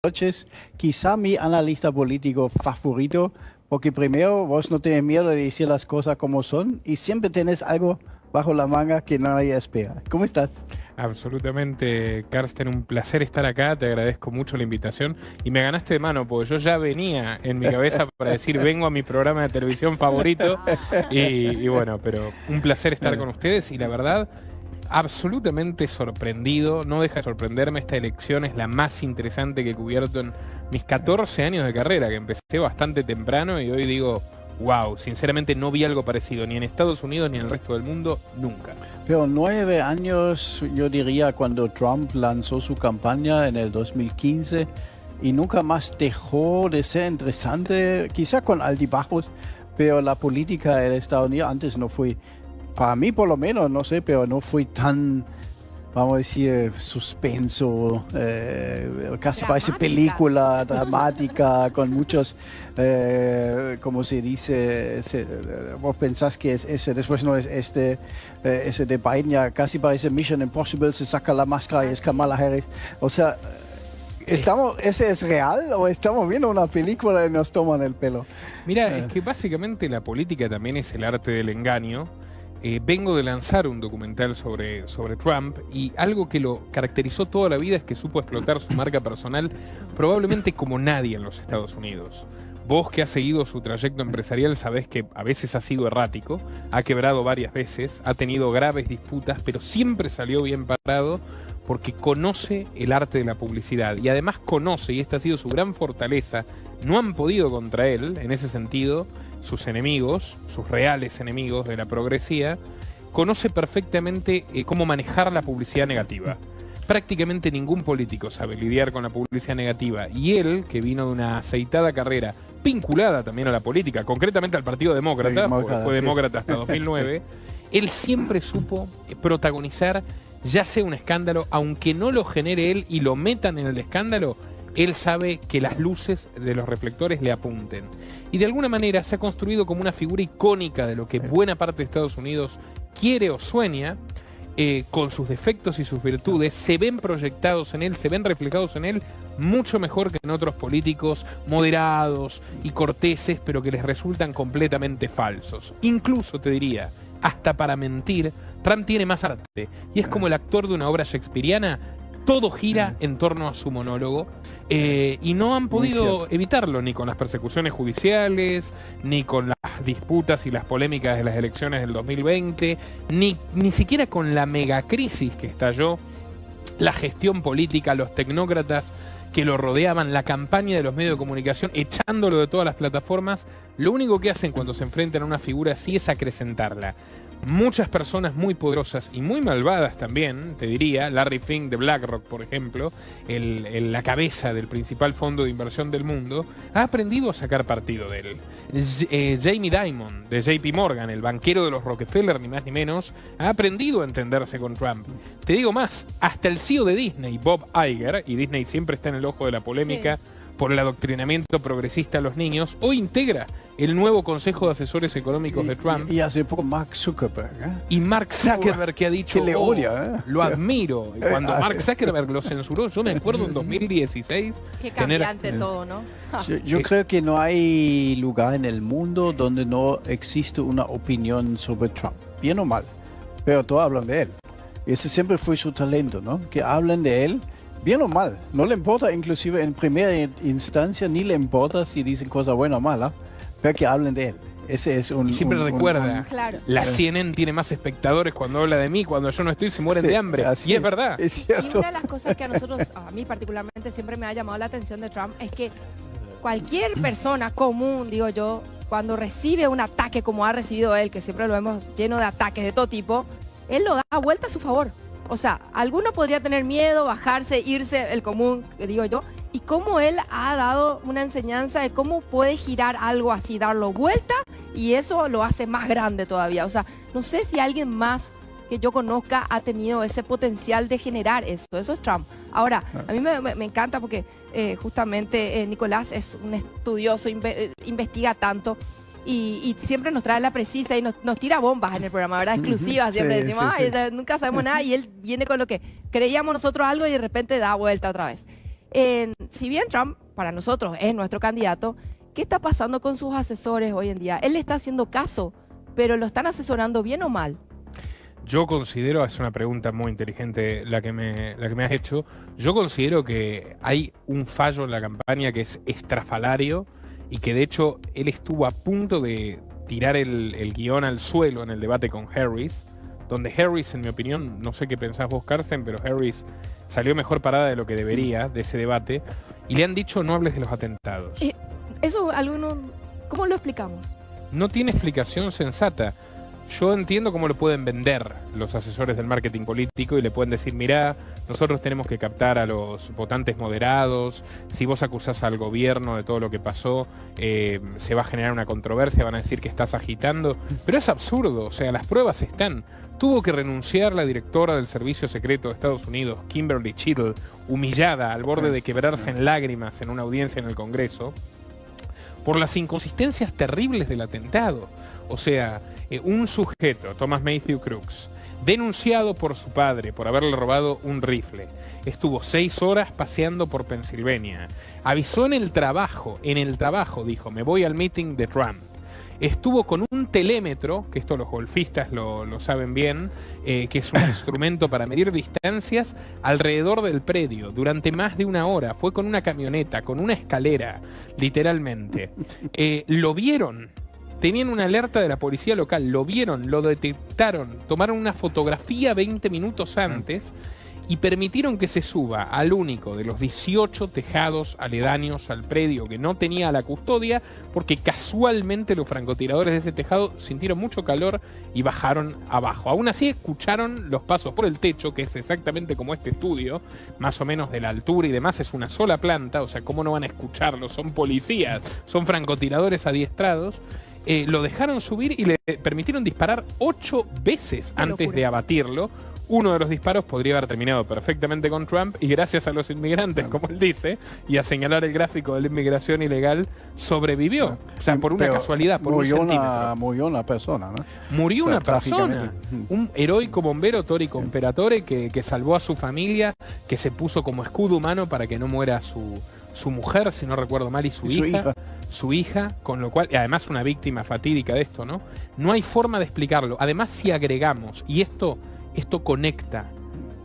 noches, quizá mi analista político favorito, porque primero vos no tenés miedo de decir las cosas como son y siempre tenés algo bajo la manga que nadie espera. ¿Cómo estás? Absolutamente, Karsten, un placer estar acá, te agradezco mucho la invitación y me ganaste de mano porque yo ya venía en mi cabeza para decir vengo a mi programa de televisión favorito y bueno, pero un placer estar con ustedes y la verdad, absolutamente sorprendido, no deja de sorprenderme, esta elección es la más interesante que he cubierto en mis 14 años de carrera, que empecé bastante temprano y hoy digo... Wow, sinceramente no vi algo parecido ni en Estados Unidos ni en el resto del mundo, nunca. Pero 9 años, yo diría, cuando Trump lanzó su campaña en el 2015 y nunca más dejó de ser interesante, quizá con altibajos, pero la política de Estados Unidos antes no fue, para mí por lo menos, no sé, pero no fue tan... vamos a decir, suspenso, casi parece película dramática, con muchos, como se dice, vos pensás que es ese, después no es ese de Biden, ya casi parece Mission Impossible, se saca la máscara y es Kamala Harris. O sea, ¿ese es real o estamos viendo una película y nos toman el pelo? Mira, es que básicamente la política también es el arte del engaño. Vengo de lanzar un documental sobre Trump y algo que lo caracterizó toda la vida es que supo explotar su marca personal probablemente como nadie en los Estados Unidos. Vos que has seguido su trayecto empresarial sabés que a veces ha sido errático, ha quebrado varias veces, ha tenido graves disputas, pero siempre salió bien parado porque conoce el arte de la publicidad y además conoce, y esta ha sido su gran fortaleza, no han podido contra él en ese sentido, sus enemigos, sus reales enemigos de la progresía, conoce perfectamente cómo manejar la publicidad negativa. Prácticamente ningún político sabe lidiar con la publicidad negativa y él, que vino de una aceitada carrera vinculada también a la política, concretamente al Partido Demócrata, porque fue demócrata hasta 2009, él siempre supo protagonizar ya sea un escándalo, aunque no lo genere él y lo metan en el escándalo, él sabe que las luces de los reflectores le apunten. Y de alguna manera se ha construido como una figura icónica de lo que buena parte de Estados Unidos quiere o sueña, con sus defectos y sus virtudes, se ven proyectados en él, se ven reflejados en él mucho mejor que en otros políticos moderados y corteses, pero que les resultan completamente falsos. Incluso, te diría, hasta para mentir, Trump tiene más arte. Y es como el actor de una obra shakespeariana. Todo gira en torno a su monólogo y no han podido evitarlo ni con las persecuciones judiciales, ni con las disputas y las polémicas de las elecciones del 2020, ni siquiera con la megacrisis que estalló, la gestión política, los tecnócratas que lo rodeaban, la campaña de los medios de comunicación, echándolo de todas las plataformas. Lo único que hacen cuando se enfrentan a una figura así es acrecentarla. Muchas personas muy poderosas y muy malvadas también, te diría, Larry Fink de BlackRock, por ejemplo, la cabeza del principal fondo de inversión del mundo, ha aprendido a sacar partido de él. Jamie Dimon de JP Morgan, el banquero de los Rockefeller, ni más ni menos, ha aprendido a entenderse con Trump. Te digo más, hasta el CEO de Disney, Bob Iger, y Disney siempre está en el ojo de la polémica, por el adoctrinamiento progresista a los niños, hoy integra el nuevo Consejo de Asesores Económicos de Trump. Y hace poco Mark Zuckerberg. Y Mark Zuckerberg que ha dicho, que le odia, lo admiro. Y cuando Mark Zuckerberg lo censuró, yo me acuerdo en 2016. Qué cambiante todo, ¿no? Yo creo que no hay lugar en el mundo donde no existe una opinión sobre Trump, bien o mal, pero todos hablan de él. Y ese siempre fue su talento, ¿no? Que hablen de él, bien o mal. No le importa, inclusive en primera instancia, ni le importa si dicen cosas buenas o malas, pero que hablen de él. Ese es un... Siempre recuerda, claro. La CNN tiene más espectadores cuando habla de mí, cuando yo no estoy se mueren de hambre. Y es verdad. Es cierto. Y una de las cosas que a mí particularmente siempre me ha llamado la atención de Trump es que cualquier persona común, digo yo, cuando recibe un ataque como ha recibido él, que siempre lo vemos lleno de ataques de todo tipo, él lo da vuelta a su favor. O sea, alguno podría tener miedo, bajarse, irse, el común, que digo yo, y cómo él ha dado una enseñanza de cómo puede girar algo así, darlo vuelta, y eso lo hace más grande todavía. O sea, no sé si alguien más que yo conozca ha tenido ese potencial de generar eso. Eso es Trump. Ahora, a mí me encanta porque justamente Nicolás es un estudioso, investiga tanto. Y siempre nos trae la precisa y nos tira bombas en el programa, ¿verdad? Exclusivas, siempre decimos, nunca sabemos nada, y él viene con lo que creíamos nosotros algo y de repente da vuelta otra vez. Si bien Trump, para nosotros, es nuestro candidato, ¿qué está pasando con sus asesores hoy en día? Él le está haciendo caso, pero ¿lo están asesorando bien o mal? Yo considero, es una pregunta muy inteligente la que me has hecho, yo considero que hay un fallo en la campaña que es estrafalario y que de hecho él estuvo a punto de tirar el guión al suelo en el debate con Harris, donde Harris, en mi opinión, no sé qué pensás vos, Carsten, pero Harris salió mejor parada de lo que debería de ese debate y le han dicho no hables de los atentados. Eso, ¿cómo lo explicamos? No tiene explicación sensata. Yo entiendo cómo lo pueden vender los asesores del marketing político y le pueden decir, mirá, nosotros tenemos que captar a los votantes moderados, si vos acusás al gobierno de todo lo que pasó, se va a generar una controversia, van a decir que estás agitando, pero es absurdo, o sea, las pruebas están. Tuvo que renunciar la directora del Servicio Secreto de Estados Unidos, Kimberly Cheatle, humillada al borde de quebrarse en lágrimas en una audiencia en el Congreso, por las inconsistencias terribles del atentado. O sea, un sujeto, Thomas Matthew Crooks, denunciado por su padre por haberle robado un rifle, estuvo 6 horas paseando por Pensilvania, avisó en el trabajo, dijo, me voy al meeting de Trump. Estuvo con un telémetro, que esto los golfistas lo saben bien, que es un instrumento para medir distancias alrededor del predio durante más de 1 hora. Fue con una camioneta, con una escalera, literalmente. Lo vieron, tenían una alerta de la policía local, lo vieron, lo detectaron, tomaron una fotografía 20 minutos antes y permitieron que se suba al único de los 18 tejados aledaños al predio que no tenía la custodia, porque casualmente los francotiradores de ese tejado sintieron mucho calor y bajaron abajo. Aún así escucharon los pasos por el techo, que es exactamente como este estudio, más o menos de la altura y demás, es una sola planta, o sea, ¿cómo no van a escucharlo? Son policías, son francotiradores adiestrados. Lo dejaron subir y le permitieron disparar 8 veces antes de abatirlo. Uno de los disparos podría haber terminado perfectamente con Trump y gracias a los inmigrantes, como él dice, y a señalar el gráfico de la inmigración ilegal, sobrevivió. O sea, por una casualidad, por un centímetro. Murió una persona, ¿no? Murió una persona. Un heroico bombero, Torico Imperatore, que salvó a su familia, que se puso como escudo humano para que no muera su mujer, si no recuerdo mal, y su hija, con lo cual, y además una víctima fatídica de esto, ¿no? No hay forma de explicarlo. Además, si agregamos, y esto conecta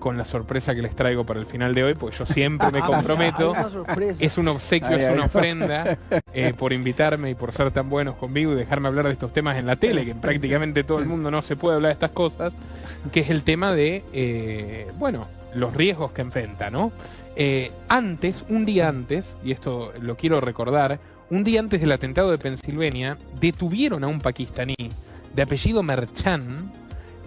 con la sorpresa que les traigo para el final de hoy, porque yo siempre me comprometo, es un obsequio, es una ofrenda por invitarme y por ser tan buenos conmigo y dejarme hablar de estos temas en la tele, que prácticamente todo el mundo no se puede hablar de estas cosas, que es el tema de, los riesgos que enfrenta, ¿no? Un día antes, y esto lo quiero recordar, un día antes del atentado de Pensilvania, detuvieron a un pakistaní de apellido Merchan,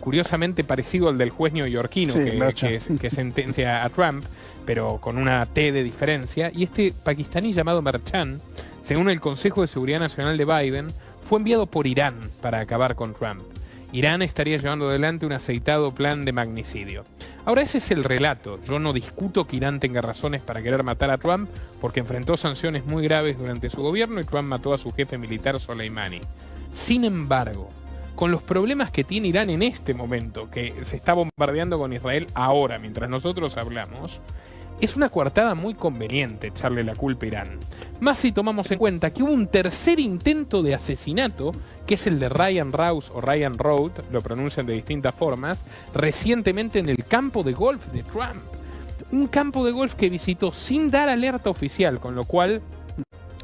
curiosamente parecido al del juez neoyorquino que sentencia a Trump, pero con una T de diferencia, y este pakistaní llamado Merchan, según el Consejo de Seguridad Nacional de Biden, fue enviado por Irán para acabar con Trump. Irán estaría llevando adelante un aceitado plan de magnicidio. Ahora, ese es el relato. Yo no discuto que Irán tenga razones para querer matar a Trump, porque enfrentó sanciones muy graves durante su gobierno y Trump mató a su jefe militar Soleimani. Sin embargo, con los problemas que tiene Irán en este momento, que se está bombardeando con Israel ahora, mientras nosotros hablamos, es una coartada muy conveniente echarle la culpa a Irán. Más si tomamos en cuenta que hubo un tercer intento de asesinato, que es el de Ryan Rouse o Ryan Road, lo pronuncian de distintas formas, recientemente en el campo de golf de Trump. Un campo de golf que visitó sin dar alerta oficial, con lo cual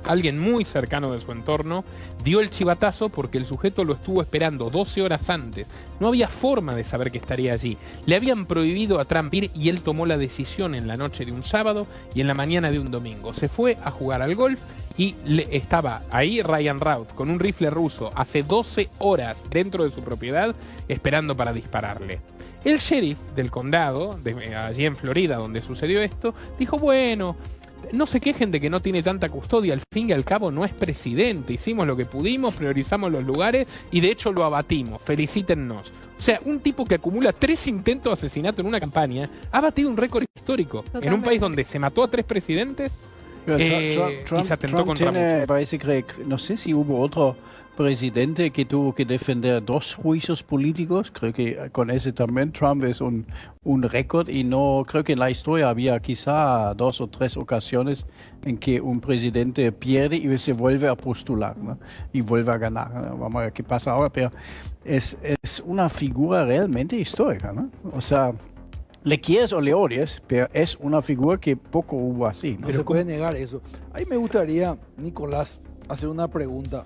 alguien muy cercano de su entorno dio el chivatazo porque el sujeto lo estuvo esperando 12 horas antes. No había forma de saber que estaría allí. Le habían prohibido a Trump ir y él tomó la decisión en la noche de un sábado y en la mañana de un domingo. Se fue a jugar al golf y estaba ahí Ryan Routh con un rifle ruso hace 12 horas dentro de su propiedad esperando para dispararle. El sheriff del condado, allí en Florida donde sucedió esto, dijo, bueno, no se quejen de que no tiene tanta custodia, al fin y al cabo no es presidente, hicimos lo que pudimos, priorizamos los lugares y de hecho lo abatimos, felicítennos. O sea, un tipo que acumula 3 intentos de asesinato en una campaña ha batido un récord histórico. Totalmente. En un país donde se mató a 3 presidentes, y se atentó Trump contra tiene, muchos. parece que, no sé si hubo otro presidente que tuvo que defender 2 juicios políticos. Creo que con ese también Trump es un récord y no creo que en la historia había quizá 2 o 3 ocasiones en que un presidente pierde y se vuelve a postular, ¿no? Y vuelve a ganar, ¿no? Vamos a ver qué pasa ahora, pero es una figura realmente histórica, ¿no? O sea, le quieres o le odies, pero es una figura que poco hubo así, ¿no? No se puede negar eso. A mí me gustaría, Nicolás, hacer una pregunta.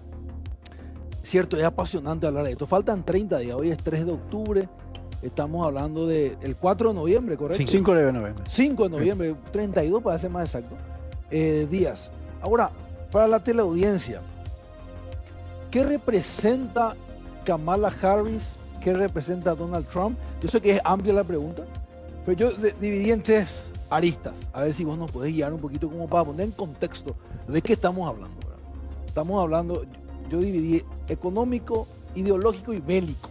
Cierto, es apasionante hablar de esto. Faltan 30 días, hoy es 3 de octubre, estamos hablando del 4 de noviembre, ¿correcto? 5 de noviembre. 5 de noviembre, 32 para ser más exacto, días. Ahora, para la teleaudiencia, ¿qué representa Kamala Harris? ¿Qué representa Donald Trump? Yo sé que es amplia la pregunta, pero yo dividí en 3 aristas. A ver si vos nos podés guiar un poquito como para poner en contexto de qué estamos hablando, ¿verdad? Estamos hablando, yo dividí económico, ideológico y bélico.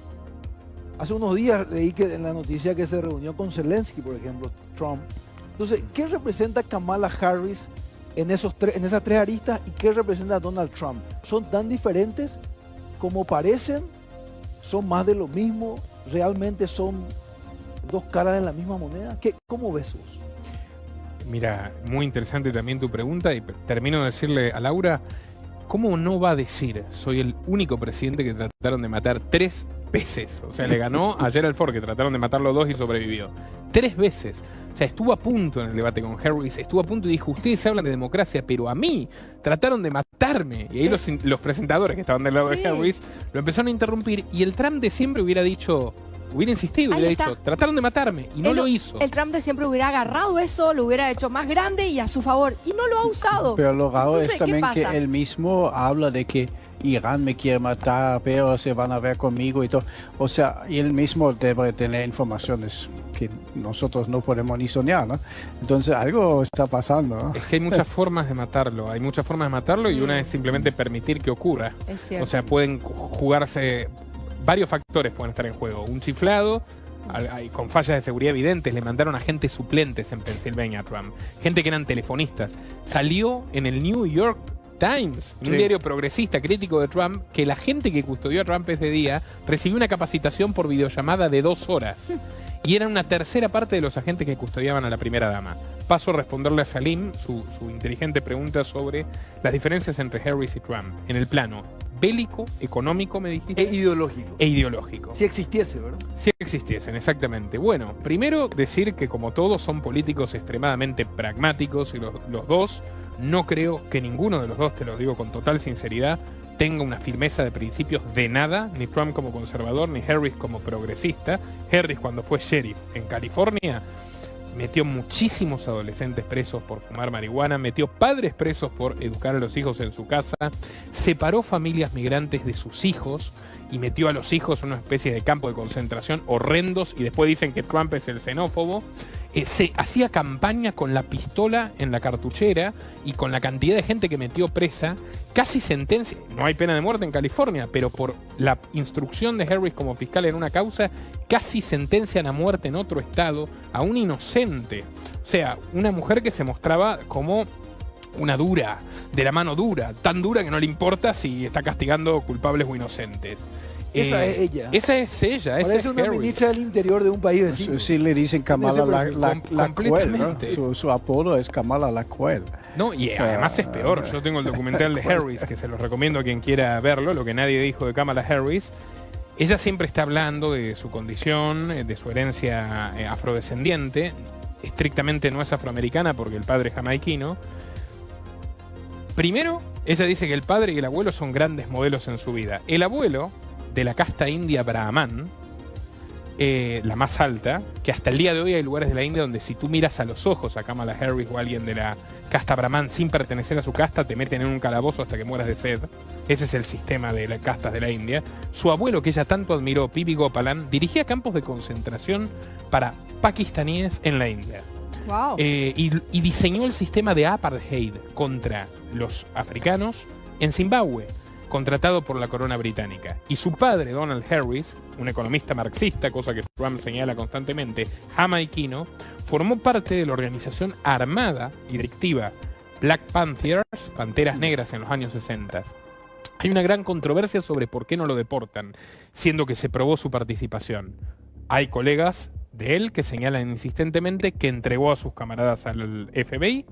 Hace unos días leí que en la noticia que se reunió con Zelensky, por ejemplo, Trump. Entonces, ¿qué representa Kamala Harris en esas 3 aristas y qué representa Donald Trump? ¿Son tan diferentes como parecen? ¿Son más de lo mismo? ¿Realmente son 2 caras de la misma moneda? ¿Cómo ves vos? Mira, muy interesante también tu pregunta y termino de decirle a Laura, ¿cómo no va a decir soy el único presidente que trataron de matar 3 veces? O sea, le ganó a Gerald Ford, que trataron de matarlo 2 y sobrevivió. 3 veces. O sea, estuvo a punto en el debate con Harris, estuvo a punto y dijo, ustedes hablan de democracia, pero a mí trataron de matarme. Y ahí los presentadores que estaban del lado de Harris lo empezaron a interrumpir y el Trump de siempre hubiera dicho, hubiera insistido, hubiera dicho, trataron de matarme y no lo hizo. El Trump de siempre hubiera agarrado eso, lo hubiera hecho más grande y a su favor, y no lo ha usado. Pero lo raro Entonces, es también ¿qué que pasa? él mismo habla de que Irán me quiere matar, pero se van a ver conmigo y todo. O sea, y él mismo debe tener informaciones que nosotros no podemos ni soñar, ¿no? Entonces algo está pasando, ¿no? Es que hay muchas formas de matarlo, y una es simplemente permitir que ocurra. Es cierto. O sea, pueden jugarse, varios factores pueden estar en juego. Un chiflado, con fallas de seguridad evidentes, le mandaron agentes suplentes en Pensilvania a Trump. Gente que eran telefonistas. Salió en el New York Times, un diario progresista crítico de Trump, que la gente que custodió a Trump ese día recibió una capacitación por videollamada de 2 horas. Y eran una tercera parte de los agentes que custodiaban a la primera dama. Paso a responderle a Salim su inteligente pregunta sobre las diferencias entre Harris y Trump en el plano bélico, económico, me dijiste. E ideológico. E ideológico. Si existiese, ¿verdad? Si existiesen, exactamente. Bueno, primero decir que como todos son políticos extremadamente pragmáticos y los dos, no creo que ninguno de los dos, te lo digo con total sinceridad, tenga una firmeza de principios de nada, ni Trump como conservador, ni Harris como progresista. Harris, cuando fue sheriff en California, metió muchísimos adolescentes presos por fumar marihuana, metió padres presos por educar a los hijos en su casa, separó familias migrantes de sus hijos y metió a los hijos en una especie de campo de concentración horrendos, y después dicen que Trump es el xenófobo. Se hacía campaña con la pistola en la cartuchera y con la cantidad de gente que metió presa, casi sentencia, no hay pena de muerte en California, pero por la instrucción de Harris como fiscal en una causa, casi sentencian a muerte en otro estado a un inocente. O sea, una mujer que se mostraba como una dura, de la mano dura, tan dura que no le importa si está castigando culpables o inocentes. Esa es ella. Esa es ella. Parece esa es una Harris. ministra del interior de un país vecino. Sí, le dicen Kamala la Cruel, ¿no? Completamente. Su apodo es Kamala la Cruel. No, y además es peor. Yo tengo el documental de Harris, que se los recomiendo a quien quiera verlo, lo que nadie dijo de Kamala Harris. Ella siempre está hablando de su condición, de su herencia afrodescendiente. Estrictamente no es afroamericana porque el padre es jamaiquino. Primero, ella dice que el padre y el abuelo son grandes modelos en su vida. El abuelo, de la casta india brahman, la más alta, que hasta el día de hoy hay lugares de la India donde si tú miras a los ojos a Kamala Harris o a alguien de la casta brahman sin pertenecer a su casta, te meten en un calabozo hasta que mueras de sed. Ese es el sistema de las castas de la India. Su abuelo, que ella tanto admiró, Bibi Gopalan, dirigía campos de concentración para pakistaníes en la India. Wow. Y diseñó el sistema de apartheid contra los africanos en Zimbabue, contratado por la corona británica. Y su padre, Donald Harris, un economista marxista, cosa que Trump señala constantemente, jamaiquino, formó parte de la organización armada y directiva Black Panthers, Panteras Negras, en los años 60. Hay una gran controversia sobre por qué no lo deportan, siendo que se probó su participación. Hay colegas de él que señalan insistentemente que entregó a sus camaradas al FBI.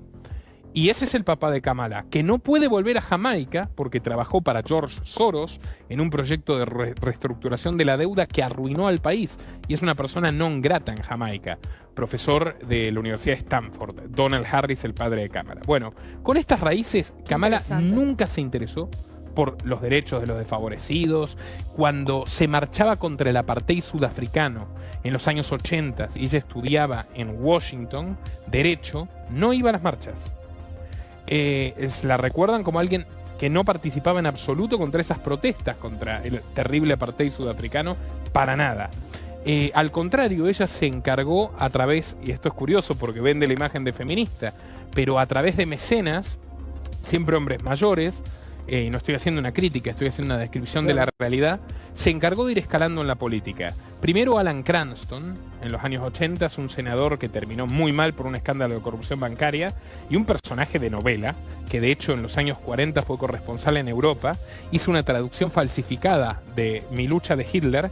Y ese es el papá de Kamala, que no puede volver a Jamaica porque trabajó para George Soros en un proyecto de reestructuración de la deuda que arruinó al país. Y es una persona non grata en Jamaica. Profesor de la Universidad de Stanford, Donald Harris, el padre de Kamala. Bueno, con estas raíces, Kamala nunca se interesó por los derechos de los desfavorecidos. Cuando se marchaba contra el apartheid sudafricano en los años 80 y ella estudiaba en Washington Derecho, no iba a las marchas. La recuerdan como alguien que no participaba en absoluto contra esas protestas contra el terrible apartheid sudafricano, para nada. Al contrario, ella se encargó a través, y esto es curioso porque vende la imagen de feminista, pero a través de mecenas, siempre hombres mayores, y no estoy haciendo una crítica, estoy haciendo una descripción de la realidad, se encargó de ir escalando en la política. Primero Alan Cranston, en los años 80, es un senador que terminó muy mal por un escándalo de corrupción bancaria, y un personaje de novela, que de hecho en los años 40 fue corresponsal en Europa, hizo una traducción falsificada de Mi lucha de Hitler,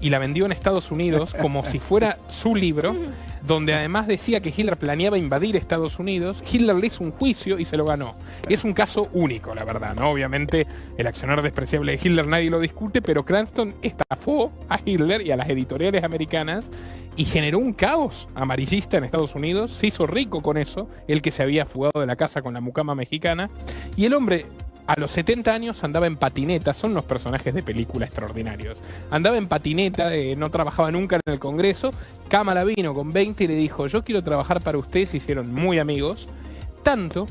y la vendió en Estados Unidos como si fuera su libro, donde además decía que Hitler planeaba invadir Estados Unidos. Hitler le hizo un juicio y se lo ganó. Es un caso único, la verdad, ¿no? Obviamente el accionar despreciable de Hitler nadie lo discute, pero Cranston estafó a Hitler y a las editoriales americanas y generó un caos amarillista en Estados Unidos. Se hizo rico con eso, el que se había fugado de la casa con la mucama mexicana. Y el hombre, a los 70 años, andaba en patineta. Son los personajes de película extraordinarios. Andaba en patineta, no trabajaba nunca en el Congreso. Kamala vino con 20 y le dijo: yo quiero trabajar para usted. Se hicieron muy amigos. Tanto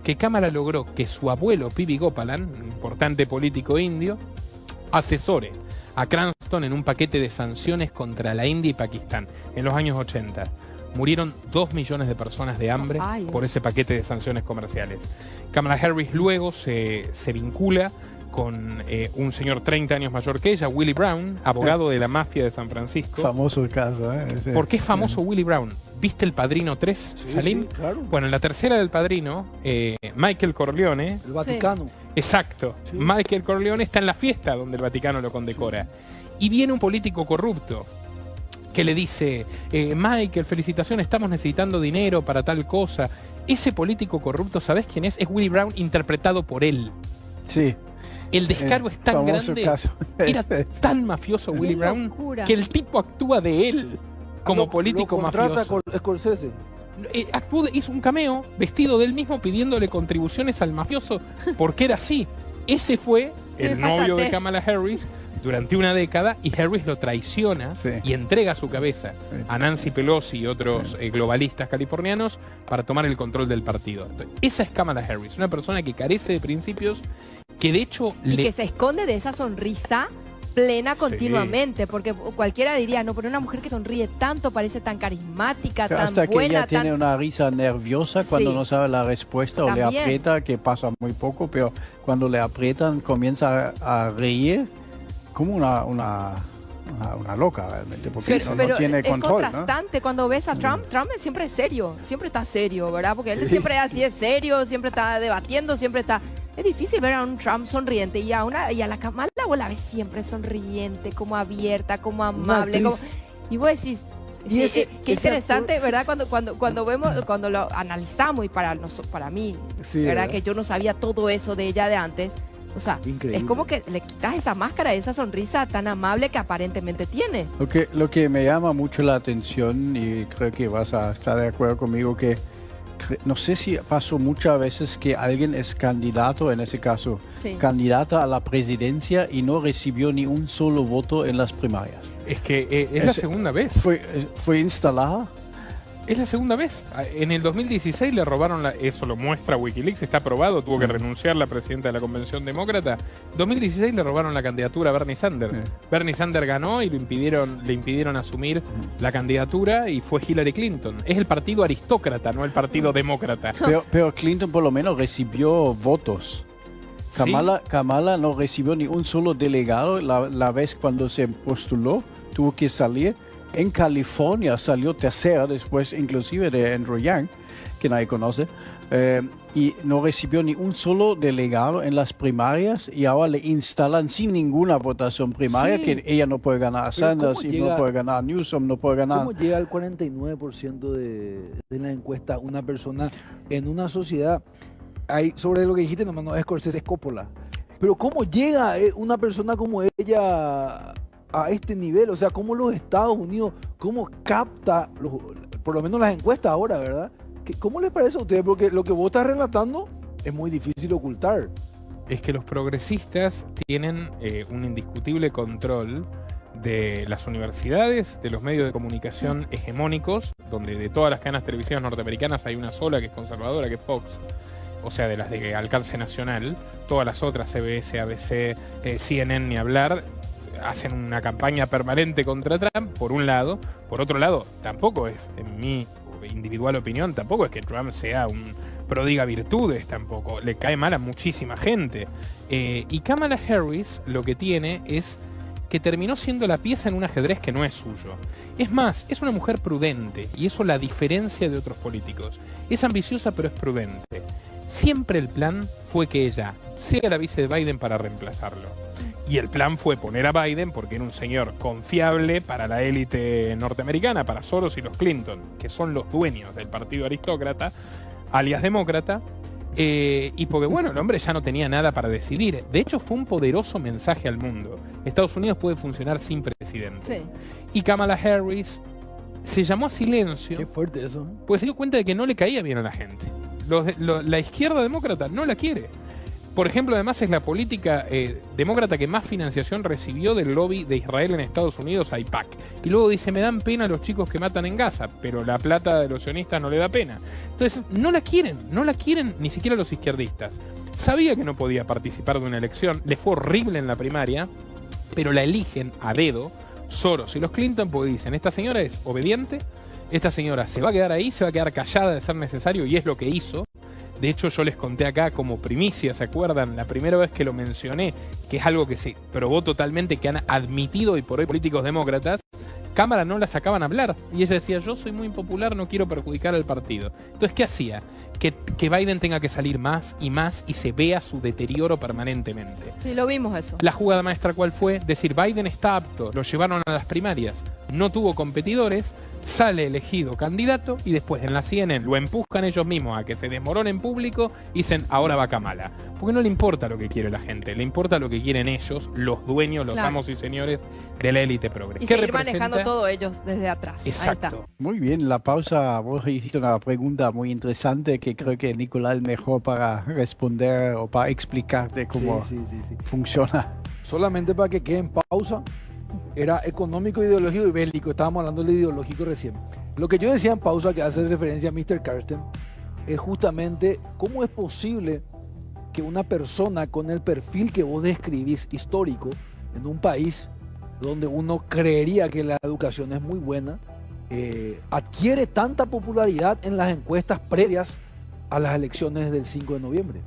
que Kamala logró que su abuelo, P.B. Gopalan, un importante político indio, asesore a Cranston en un paquete de sanciones contra la India y Pakistán en los años 80. Murieron 2 millones de personas de hambre por ese paquete de sanciones comerciales. Kamala Harris luego se vincula con un señor 30 años mayor que ella, Willie Brown, abogado de la mafia de San Francisco. Famoso el caso, ¿eh? ¿Por qué es famoso Willie Brown? ¿Viste El Padrino 3, Salim? Sí, claro. Bueno, en la tercera del Padrino, Michael Corleone... El Vaticano. Exacto. Sí. Michael Corleone está en la fiesta donde el Vaticano lo condecora. Y viene un político corrupto que le dice: Michael, felicitaciones, estamos necesitando dinero para tal cosa. Ese político corrupto, ¿sabés quién es? Es Willie Brown, interpretado por él. Sí. El descaro es tan grande, caso. Era tan mafioso Willie Brown, que el tipo actúa de él como político mafioso. Scorsese. Hizo un cameo vestido de él mismo pidiéndole contribuciones al mafioso porque era así. Ese fue el novio de Kamala Harris durante una década, y Harris lo traiciona y entrega su cabeza a Nancy Pelosi y otros globalistas californianos para tomar el control del partido. Esa es Kamala Harris, una persona que carece de principios, que de hecho... que se esconde de esa sonrisa plena continuamente, porque cualquiera diría: no, pero una mujer que sonríe tanto, parece tan carismática, tan hasta buena. Que ella tiene una risa nerviosa cuando no sabe la respuesta o le aprieta, que pasa muy poco, pero cuando le aprietan comienza a reír como una loca realmente, porque no tiene control. Es contrastante, ¿no? Cuando ves a Trump, Trump siempre es serio, siempre está serio, ¿verdad? Porque él siempre así es serio, siempre está debatiendo, siempre está... Es difícil ver a un Trump sonriente y a la Kamala vos la ves siempre sonriente, como abierta, como amable. Y vos decís, qué interesante, ¿verdad? Cuando vemos, cuando lo analizamos, y para mí, ¿verdad? Que yo no sabía todo eso de ella de antes. O sea, increíble. Es como que le quitas esa máscara, esa sonrisa tan amable que aparentemente tiene. Lo que me llama mucho la atención, y creo que vas a estar de acuerdo conmigo, que no sé si pasó muchas veces que alguien es candidato, en ese caso, candidata a la presidencia, y no recibió ni un solo voto en las primarias. Es que es la segunda vez. Fue instalada. Es la segunda vez. En el 2016 le robaron, eso lo muestra Wikileaks, está probado, tuvo que renunciar la presidenta de la Convención Demócrata. En 2016 le robaron la candidatura a Bernie Sanders. Bernie Sanders ganó y le impidieron asumir la candidatura, y fue Hillary Clinton. Es el partido aristócrata, no el partido demócrata. Pero Clinton por lo menos recibió votos. Kamala no recibió ni un solo delegado. La vez cuando se postuló, tuvo que salir. En California salió tercera, después inclusive de Andrew Yang, que nadie conoce. y no recibió ni un solo delegado en las primarias y ahora le instalan sin ninguna votación primaria Sí. que ella no puede ganar a Pero ¿cómo Sanders y no llega- puede ganar a Newsom, no puede ganar. ¿Cómo llega al 49% de la encuesta una persona en una sociedad? Hay, sobre lo que dijiste, no es Scorsese, es Coppola. Pero ¿cómo llega una persona como ella a este nivel? O sea, ¿cómo los Estados Unidos, cómo capta, por lo menos las encuestas ahora, ¿verdad? ¿Cómo les parece a ustedes? Porque lo que vos estás relatando es muy difícil ocultar. Es que los progresistas tienen un indiscutible control de las universidades, de los medios de comunicación hegemónicos, donde de todas las cadenas televisivas norteamericanas hay una sola que es conservadora, que es Fox, o sea, de las de alcance nacional. Todas las otras, CBS, ABC, CNN, ni hablar, hacen una campaña permanente contra Trump, por un lado. Por otro lado, tampoco es, en mi individual opinión, tampoco es que Trump sea un prodiga virtudes, tampoco. Le cae mal a muchísima gente. Y Kamala Harris lo que tiene es que terminó siendo la pieza en un ajedrez que no es suyo. Es más, es una mujer prudente, y eso la diferencia de otros políticos. Es ambiciosa, pero es prudente. Siempre el plan fue que ella sea la vice de Biden para reemplazarlo. Y el plan fue poner a Biden porque era un señor confiable para la élite norteamericana, para Soros y los Clinton, que son los dueños del partido aristócrata, alias demócrata, y porque, bueno, el hombre ya no tenía nada para decidir. De hecho, fue un poderoso mensaje al mundo. Estados Unidos puede funcionar sin presidente. Sí. Y Kamala Harris se llamó a silencio Qué fuerte eso. porque se dio cuenta de que no le caía bien a la gente. La izquierda demócrata no la quiere. Por ejemplo, además es la política demócrata que más financiación recibió del lobby de Israel en Estados Unidos, AIPAC. Y luego dice, me dan pena los chicos que matan en Gaza, pero la plata de los sionistas no le da pena. Entonces, no la quieren ni siquiera los izquierdistas. Sabía que no podía participar de una elección, le fue horrible en la primaria, pero la eligen a dedo Soros y los Clinton porque dicen, esta señora es obediente, esta señora se va a quedar ahí, se va a quedar callada de ser necesario, y es lo que hizo. De hecho, yo les conté acá como primicia, ¿se acuerdan? La primera vez que lo mencioné, que es algo que se probó totalmente, que han admitido y por hoy políticos demócratas, Cámara no la sacaban a hablar. Y ella decía, yo soy muy impopular, no quiero perjudicar al partido. Entonces, ¿qué hacía? Que Biden tenga que salir más y se vea su deterioro permanentemente. Sí, lo vimos eso. La jugada maestra, ¿cuál fue? Decir, Biden está apto, lo llevaron a las primarias, no tuvo competidores, sale elegido candidato y después en la CNN lo empujan ellos mismos a que se desmorone en público y dicen, ahora va Kamala. Porque no le importa lo que quiere la gente, le importa lo que quieren ellos, los dueños, los Claro. amos y señores de la élite progre. Y ¿Qué seguir representa? manejando todo ellos desde atrás. Ahí está. Exacto. Muy bien, la pausa, vos hiciste una pregunta muy interesante que creo que Nicolás es mejor para responder o para explicarte cómo Sí. funciona. Solamente para que quede en pausa, era económico, ideológico y bélico. Estábamos hablando del ideológico recién. Lo que yo decía en pausa, que hace referencia a Mr. Karsten, es justamente cómo es posible que una persona con el perfil que vos describís histórico en un país donde uno creería que la educación es muy buena, adquiere tanta popularidad en las encuestas previas a las elecciones del 5 de noviembre.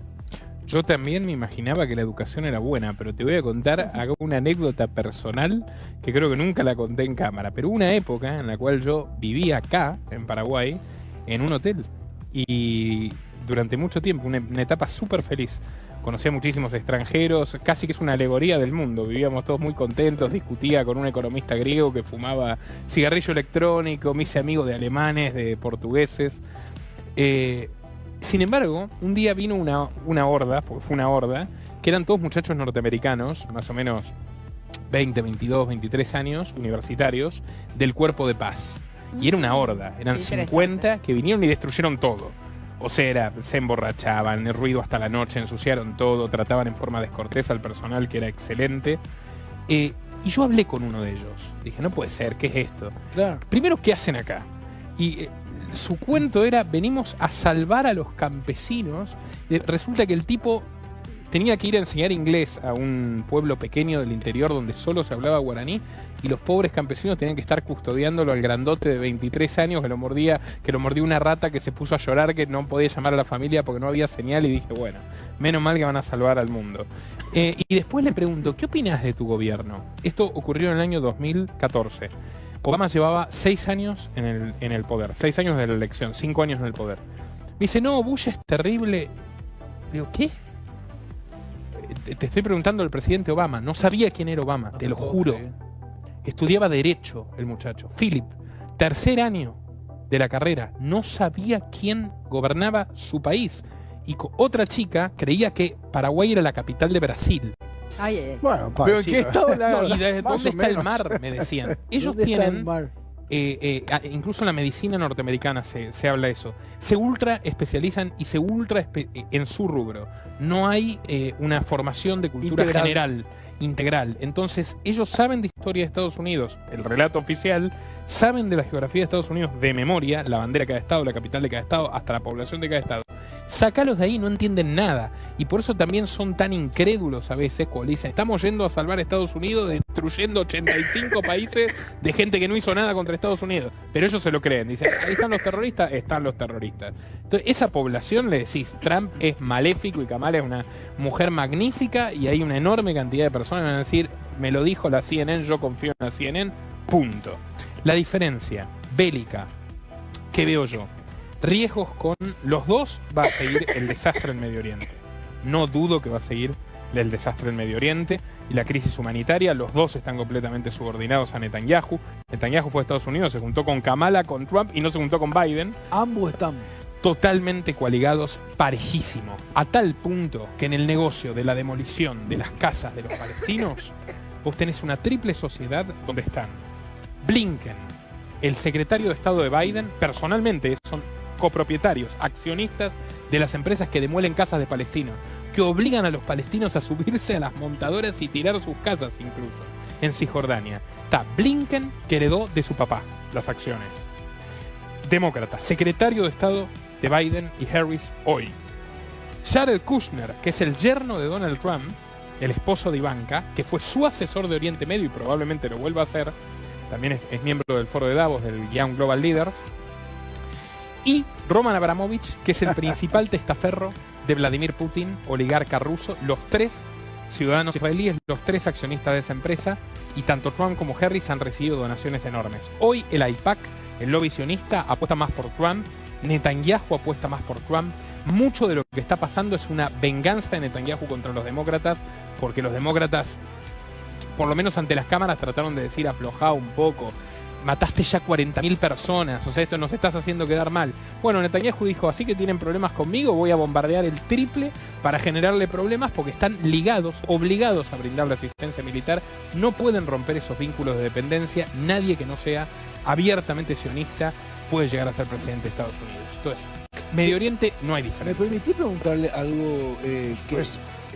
Yo también me imaginaba que la educación era buena, pero te voy a contar, hago una anécdota personal que creo que nunca la conté en cámara, pero una época en la cual yo vivía acá, en Paraguay, en un hotel, y durante mucho tiempo, una etapa súper feliz. Conocí a muchísimos extranjeros, casi que es una alegoría del mundo, vivíamos todos muy contentos, discutía con un economista griego que fumaba cigarrillo electrónico, me hice amigo de alemanes, de portugueses. Sin embargo, un día vino una horda, porque fue una horda, que eran todos muchachos norteamericanos, más o menos 20, 22, 23 años, universitarios, del Cuerpo de Paz. Y era una horda, eran Interesante. 50 que vinieron y destruyeron todo. O sea, se emborrachaban, el ruido hasta la noche, ensuciaron todo, trataban en forma descortés al personal, que era excelente. Y yo hablé con uno de ellos. Dije, no puede ser, ¿qué es esto? Claro. Primero, ¿qué hacen acá? Y su cuento era, venimos a salvar a los campesinos. Resulta que el tipo tenía que ir a enseñar inglés a un pueblo pequeño del interior donde solo se hablaba guaraní, y los pobres campesinos tenían que estar custodiándolo al grandote de 23 años que lo mordía una rata, que se puso a llorar, que no podía llamar a la familia porque no había señal, y dije, bueno, menos mal que van a salvar al mundo. Y después le pregunto, ¿qué opinas de tu gobierno? Esto ocurrió en el año 2014. Obama llevaba 6 años en el poder, 6 años de la elección, 5 años en el poder. Me dice, no, Bush es terrible. Digo, ¿qué? Te estoy preguntando al presidente Obama. No sabía quién era Obama, te lo juro. Estudiaba Derecho el muchacho. Philip, tercer año de la carrera, no sabía quién gobernaba su país. Y otra chica creía que Paraguay era la capital de Brasil. Ay. Bueno, ¿Pero en qué estado la ¿Y Más dónde o está el menos. mar? Me decían. Ellos ¿Dónde está el tienen, mar? incluso en la medicina norteamericana se habla de eso. Se ultra especializan y se en su rubro. No hay una formación de cultura Integral. general, integral. Entonces, ellos saben de historia de Estados Unidos, el relato oficial, saben de la geografía de Estados Unidos de memoria, la bandera de cada estado, la capital de cada estado, hasta la población de cada estado. Sácalos de ahí, no entienden nada. Y por eso también son tan incrédulos a veces cuando dicen, estamos yendo a salvar a Estados Unidos destruyendo 85 países de gente que no hizo nada contra Estados Unidos. Pero ellos se lo creen. Dicen, ahí están los terroristas, están los terroristas. Entonces, esa población le decís, Trump es maléfico y Kamala es una mujer magnífica y hay una enorme cantidad de personas que van a decir, me lo dijo la CNN, yo confío en la CNN, punto. La diferencia bélica que veo yo, riesgos con los dos, va a seguir el desastre en Medio Oriente. No dudo que va a seguir el desastre en Medio Oriente y la crisis humanitaria. Los dos están completamente subordinados a Netanyahu. Netanyahu fue a Estados Unidos, se juntó con Kamala, con Trump y no se juntó con Biden. Ambos están. Totalmente coaligados, parejísimo. A tal punto que en el negocio de la demolición de las casas de los palestinos, vos tenés una triple sociedad donde están Blinken, el secretario de Estado de Biden, personalmente son copropietarios, accionistas de las empresas que demuelen casas de palestinos, que obligan a los palestinos a subirse a las montadoras y tirar sus casas incluso, en Cisjordania. Está Blinken, que heredó de su papá las acciones. Demócrata, secretario de Estado de Biden y Harris hoy. Jared Kushner, que es el yerno de Donald Trump, el esposo de Ivanka, que fue su asesor de Oriente Medio y probablemente lo vuelva a ser, también es miembro del foro de Davos, del Young Global Leaders, y Roman Abramovich, que es el principal testaferro de Vladimir Putin, oligarca ruso, los tres ciudadanos israelíes, los tres accionistas de esa empresa, y tanto Trump como Harris han recibido donaciones enormes. Hoy el AIPAC, el lobby sionista, apuesta más por Trump, Netanyahu apuesta más por Trump. Mucho de lo que está pasando es una venganza de Netanyahu contra los demócratas, porque los demócratas, por lo menos ante las cámaras, trataron de decir aflojá un poco, mataste ya 40.000 personas, o sea, esto nos estás haciendo quedar mal. Bueno, Netanyahu dijo, así que tienen problemas conmigo, voy a bombardear el triple para generarle problemas porque están ligados, obligados a brindar la asistencia militar, no pueden romper esos vínculos de dependencia, nadie que no sea abiertamente sionista puede llegar a ser presidente de Estados Unidos. Entonces, Medio Oriente no hay ¿Me diferencia. permití preguntarle algo,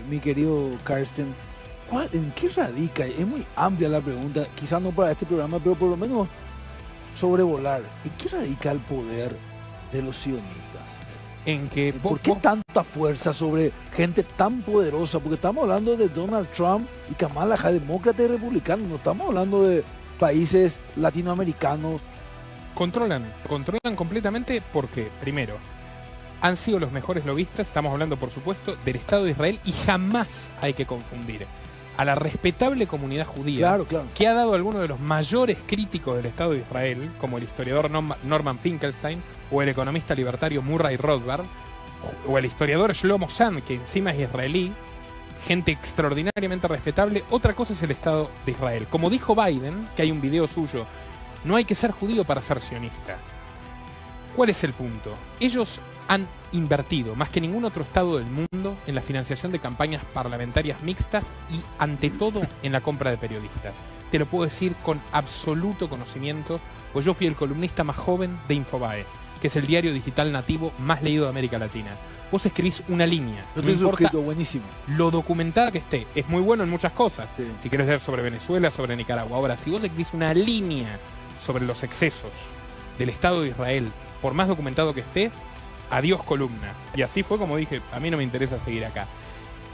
mi querido Karsten? ¿En qué radica? Es muy amplia la pregunta, quizás no para este programa, pero por lo menos sobrevolar. ¿En qué radica el poder de los sionistas? En que ¿Por qué tanta fuerza sobre gente tan poderosa? Porque estamos hablando de Donald Trump y Kamala Harris, demócrata y republicano. No estamos hablando de países latinoamericanos. controlan completamente porque, primero, han sido los mejores lobistas, estamos hablando por supuesto del Estado de Israel, y jamás hay que confundir a la respetable comunidad judía, Claro, claro. que ha dado algunos de los mayores críticos del Estado de Israel, como el historiador Norman Finkelstein, o el economista libertario Murray Rothbard, o el historiador Shlomo Sand, que encima es israelí, gente extraordinariamente respetable. Otra cosa es el Estado de Israel. Como dijo Biden, que hay un video suyo, no hay que ser judío para ser sionista. ¿Cuál es el punto? Ellos han invertido más que ningún otro estado del mundo en la financiación de campañas parlamentarias mixtas y ante todo en la compra de periodistas. Te lo puedo decir con absoluto conocimiento, pues yo fui el columnista más joven de Infobae, que es el diario digital nativo más leído de América Latina. Vos escribís una línea, No no estoy importa suscrito, buenísimo. lo documentada que esté, es muy bueno en muchas cosas. Sí. Si querés leer sobre Venezuela, sobre Nicaragua. Ahora, si vos escribís una línea sobre los excesos del Estado de Israel, por más documentado que esté, adiós columna. Y así fue como dije, a mí no me interesa seguir acá.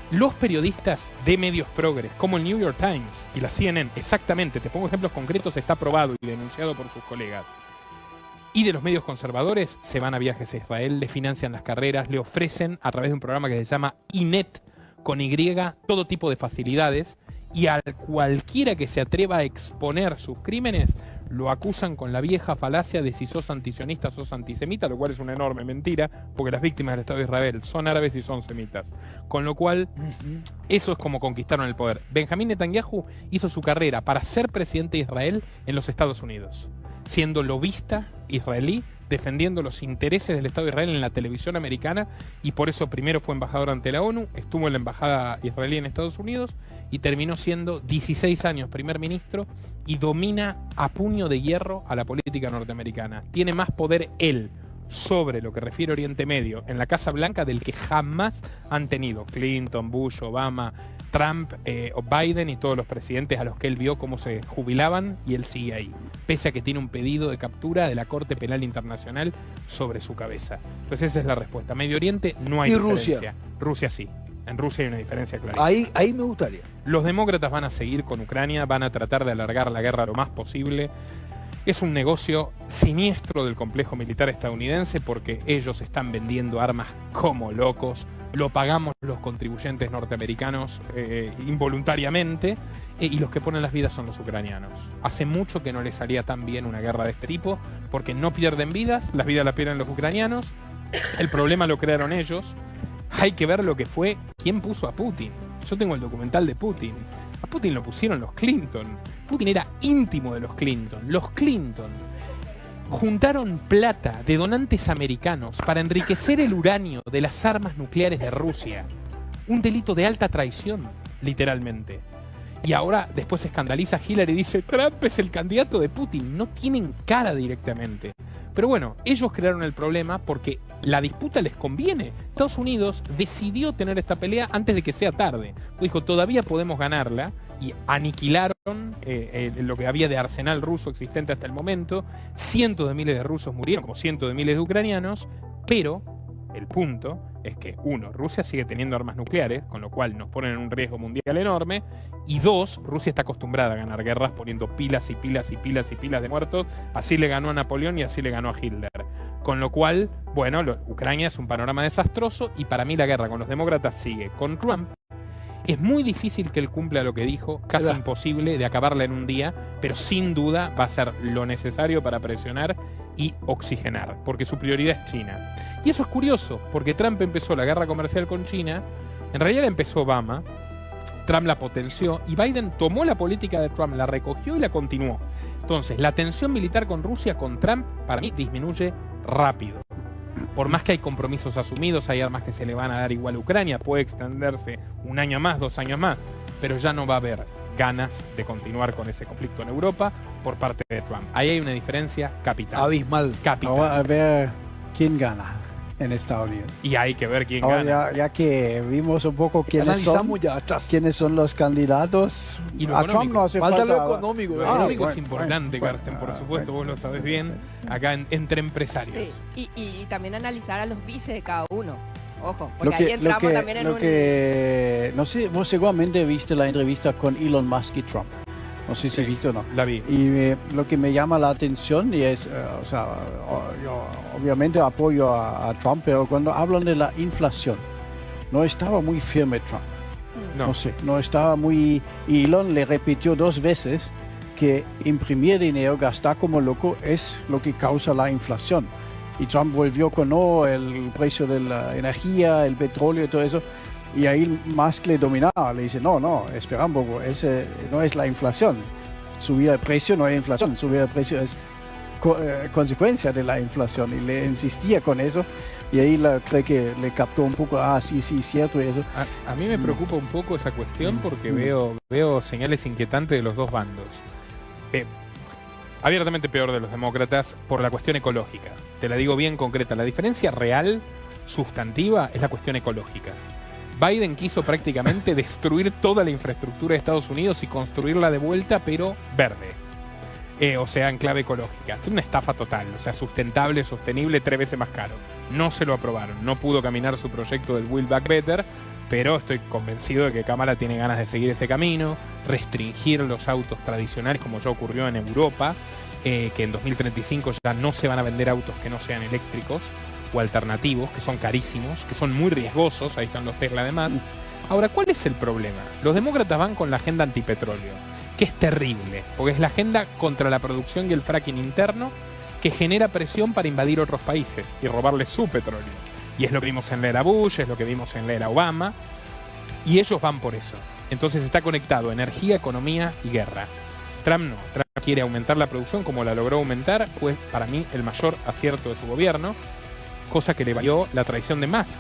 Los periodistas de medios progres, como el New York Times y la CNN, exactamente, te pongo ejemplos concretos, está probado y denunciado por sus colegas, y de los medios conservadores, se van a viajes a Israel, le financian las carreras, le ofrecen a través de un programa que se llama INET, con Y, todo tipo de facilidades, y a cualquiera que se atreva a exponer sus crímenes, lo acusan con la vieja falacia de si sos antisionista, sos antisemita, lo cual es una enorme mentira, porque las víctimas del Estado de Israel son árabes y son semitas. Con lo cual, eso es como conquistaron el poder. Benjamín Netanyahu hizo su carrera para ser presidente de Israel en los Estados Unidos, siendo lobista israelí, defendiendo los intereses del Estado de Israel en la televisión americana, y por eso primero fue embajador ante la ONU, estuvo en la embajada israelí en Estados Unidos y terminó siendo 16 años primer ministro y domina a puño de hierro a la política norteamericana. Tiene más poder él sobre lo que refiere a Oriente Medio en la Casa Blanca del que jamás han tenido Clinton, Bush, Obama, Trump, Biden y todos los presidentes a los que él vio cómo se jubilaban, y él sigue ahí, pese a que tiene un pedido de captura de la Corte Penal Internacional sobre su cabeza. Entonces esa es la respuesta. Medio Oriente no hay ¿Y diferencia. Rusia? Rusia sí. En Rusia hay una diferencia clara. Ahí me gustaría. Los demócratas van a seguir con Ucrania, van a tratar de alargar la guerra lo más posible. Es un negocio siniestro del complejo militar estadounidense porque ellos están vendiendo armas como locos. Lo pagamos los contribuyentes norteamericanos involuntariamente, y los que ponen las vidas son los ucranianos. Hace mucho que no les salía tan bien una guerra de este tipo porque no pierden vidas, las vidas las pierden los ucranianos. El problema lo crearon ellos. Hay que ver lo que fue, quién puso a Putin. Yo tengo el documental de Putin. A Putin lo pusieron los Clinton. Putin era íntimo de los Clinton. Los Clinton juntaron plata de donantes americanos para enriquecer el uranio de las armas nucleares de Rusia. Un delito de alta traición, literalmente. Y ahora después se escandaliza Hillary y dice, Trump es el candidato de Putin. No tienen cara directamente. Pero bueno, ellos crearon el problema porque la disputa les conviene. Estados Unidos decidió tener esta pelea antes de que sea tarde. Dijo, todavía podemos ganarla, y aniquilaron lo que había de arsenal ruso existente hasta el momento. Cientos de miles de rusos murieron, como cientos de miles de ucranianos, pero el punto es que, uno, Rusia sigue teniendo armas nucleares, con lo cual nos ponen en un riesgo mundial enorme, y dos, Rusia está acostumbrada a ganar guerras poniendo pilas y pilas y pilas y pilas de muertos. Así le ganó a Napoleón y así le ganó a Hitler. Con lo cual, bueno, Ucrania es un panorama desastroso, y para mí la guerra con los demócratas sigue. Con Trump es muy difícil que él cumpla lo que dijo, casi imposible de acabarla en un día, pero sin duda va a ser lo necesario para presionar y oxigenar, porque su prioridad es China. Y eso es curioso, porque Trump empezó la guerra comercial con China, en realidad la empezó Obama, Trump la potenció, y Biden tomó la política de Trump, la recogió y la continuó. Entonces, la tensión militar con Rusia, con Trump, para mí disminuye rápido. Por más que hay compromisos asumidos, hay armas que se le van a dar igual a Ucrania, puede extenderse un año más, 2 años más, pero ya no va a haber ganas de continuar con ese conflicto en Europa por parte de Trump. Ahí hay una diferencia capital. Abismal. Ahora a ver quién gana en Estados Unidos. Y hay que ver quién Ahora, gana. ya que vimos un poco quiénes son los candidatos, Y lo a Trump económico. no hace Falta falta. lo económico. Lo ¿verdad? económico es importante, Carsten, por supuesto, vos lo sabés bien, acá entre empresarios. Sí, y también analizar a los vices de cada uno. Ojo, Lo porque ahí que, entramos también en lo un... que, no sé, vos seguramente viste la entrevista con Elon Musk y Trump. No sé si viste o no. La vi. Y lo que me llama la atención y es, yo obviamente apoyo a Trump, pero cuando hablan de la inflación, no estaba muy firme Trump. No. No sé, no estaba muy... Y Elon le repitió 2 veces que imprimir dinero, gastar como loco, es lo que causa la inflación. Y Trump volvió con no, el precio de la energía, el petróleo y todo eso. Y ahí Musk le dominaba, le dice, no, espera un poco, ese no es la inflación. Subir el precio no es inflación, subir el precio es consecuencia de la inflación. Y le insistía con eso. Y ahí creo que le captó un poco, sí, cierto, y eso. A mí me preocupa un poco esa cuestión porque veo señales inquietantes de los dos bandos. Abiertamente peor de los demócratas por la cuestión ecológica. Te la digo bien concreta. La diferencia real, sustantiva, es la cuestión ecológica. Biden quiso prácticamente destruir toda la infraestructura de Estados Unidos y construirla de vuelta, pero verde. O sea, en clave ecológica. Es una estafa total. O sea, sustentable, sostenible, 3 veces más caro. No se lo aprobaron. No pudo caminar su proyecto del Build Back Better, pero estoy convencido de que Kamala tiene ganas de seguir ese camino, restringir los autos tradicionales, como ya ocurrió en Europa, que en 2035 ya no se van a vender autos que no sean eléctricos o alternativos, que son carísimos, que son muy riesgosos. Ahí están los Tesla además. Ahora, ¿cuál es el problema? Los demócratas van con la agenda antipetróleo. que es terrible, porque es la agenda contra la producción y el fracking interno que genera presión para invadir otros países y robarles su petróleo. Y es lo que vimos en la era Bush, es lo que vimos en la era Obama, y ellos van por eso. Entonces está conectado energía, economía y guerra. Trump no. Trump quiere aumentar la producción como la logró aumentar. Fue para mí el mayor acierto de su gobierno, cosa que le valió la traición de Musk.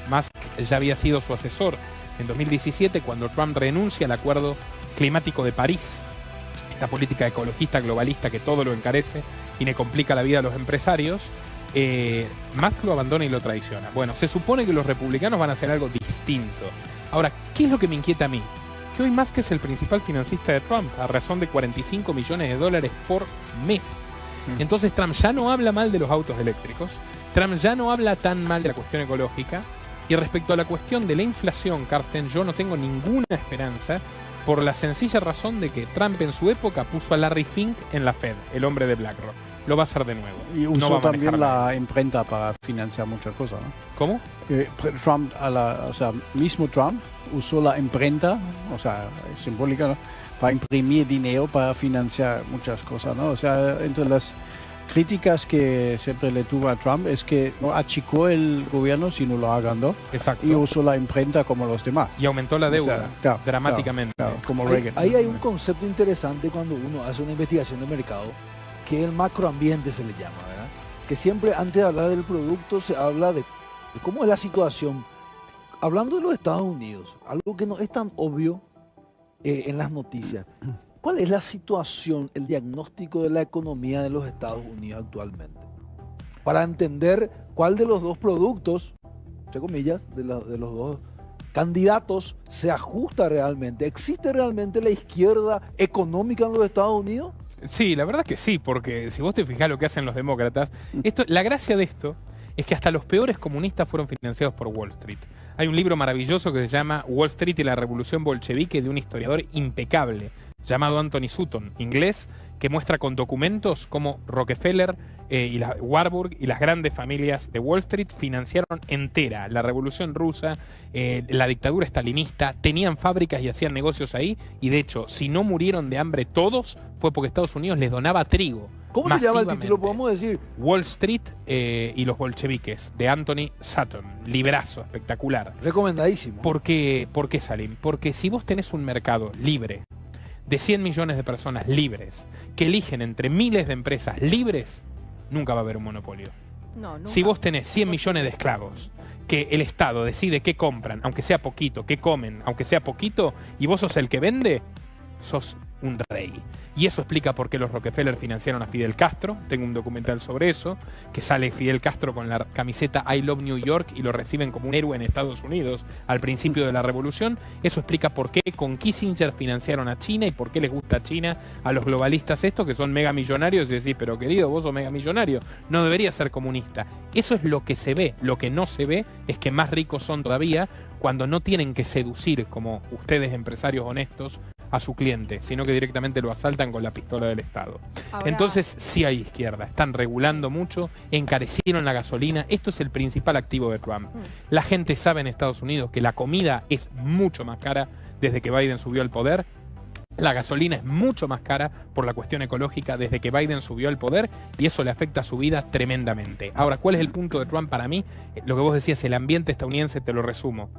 Musk ya había sido su asesor en 2017 cuando Trump renuncia al Acuerdo Climático de París, esta política ecologista globalista que todo lo encarece y le complica la vida a los empresarios. Musk lo abandona y lo traiciona. Bueno, se supone que los republicanos van a hacer algo distinto. Ahora, ¿qué es lo que me inquieta a mí? Que hoy Musk es el principal financista de Trump, a razón de $45 millones por mes. Entonces Trump ya no habla mal de los autos eléctricos, Trump ya no habla tan mal de la cuestión ecológica, y respecto a la cuestión de la inflación, Carsten, yo no tengo ninguna esperanza, por la sencilla razón de que Trump en su época puso a Larry Fink en la Fed, el hombre de BlackRock. Lo va a hacer de nuevo. Y usó también la imprenta para financiar muchas cosas, ¿no? ¿Cómo? Trump, mismo Trump usó la imprenta, o sea, simbólica, ¿no?, para imprimir dinero para financiar muchas cosas, ¿no? O sea, entre las críticas que siempre le tuvo a Trump es que no achicó el gobierno, sino lo agrandó. Exacto. Y usó la imprenta como los demás. Y aumentó la deuda, o sea, claro, dramáticamente. Claro, como Reagan. Ahí hay un concepto interesante cuando uno hace una investigación de mercado, que el macroambiente se le llama, ¿verdad? Que siempre antes de hablar del producto se habla de cómo es la situación. Hablando de los Estados Unidos, algo que no es tan obvio en las noticias. ¿Cuál es la situación, el diagnóstico de la economía de los Estados Unidos actualmente? Para entender cuál de los dos productos, entre comillas, de los dos candidatos se ajusta realmente. ¿Existe realmente la izquierda económica en los Estados Unidos? Sí, la verdad que sí, porque si vos te fijás lo que hacen los demócratas, la gracia de esto es que hasta los peores comunistas fueron financiados por Wall Street. Hay un libro maravilloso que se llama Wall Street y la Revolución Bolchevique, de un historiador impecable llamado Anthony Sutton, inglés, que muestra con documentos cómo Rockefeller y Warburg y las grandes familias de Wall Street financiaron entera la Revolución Rusa, la dictadura stalinista, tenían fábricas y hacían negocios ahí, y de hecho, si no murieron de hambre todos, fue porque Estados Unidos les donaba trigo. ¿Cómo se llama el título? ¿Podemos decir? Wall Street y los bolcheviques, de Anthony Sutton. Librazo, espectacular. Recomendadísimo. ¿Por qué, Salim? Porque si vos tenés un mercado libre, de 100 millones de personas libres, que eligen entre miles de empresas libres, nunca va a haber un monopolio. No, nunca. Si vos tenés 100 millones de esclavos, que el Estado decide qué compran, aunque sea poquito, qué comen, aunque sea poquito, y vos sos el que vende, sos un rey. Y eso explica por qué los Rockefeller financiaron a Fidel Castro. Tengo un documental sobre eso, que sale Fidel Castro con la camiseta I Love New York y lo reciben como un héroe en Estados Unidos al principio de la revolución. Eso explica por qué con Kissinger financiaron a China y por qué les gusta a China a los globalistas estos, que son megamillonarios, y decís, pero querido, vos sos megamillonario, no deberías ser comunista. Eso es lo que se ve. Lo que no se ve es que más ricos son todavía cuando no tienen que seducir, como ustedes empresarios honestos, a su cliente, sino que directamente lo asaltan con la pistola del Estado. Ahora, Entonces sí hay izquierda, están regulando mucho, encarecieron la gasolina, esto es el principal activo de Trump. La gente sabe en Estados Unidos que la comida es mucho más cara desde que Biden subió al poder. La gasolina es mucho más cara por la cuestión ecológica desde que Biden subió al poder, y eso le afecta a su vida tremendamente. Ahora, ¿cuál es el punto de Trump para mí? Lo que vos decías, el ambiente estadounidense, te lo resumo.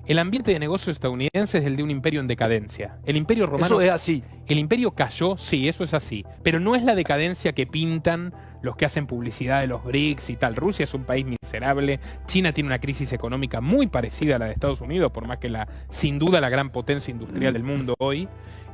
El ambiente de negocios estadounidense es el de un imperio en decadencia. El imperio romano... Eso es así. El imperio cayó, sí, eso es así. Pero no es la decadencia que pintan los que hacen publicidad de los BRICS y tal. Rusia es un país miserable. China tiene una crisis económica muy parecida a la de Estados Unidos, por más que sin duda la gran potencia industrial del mundo hoy.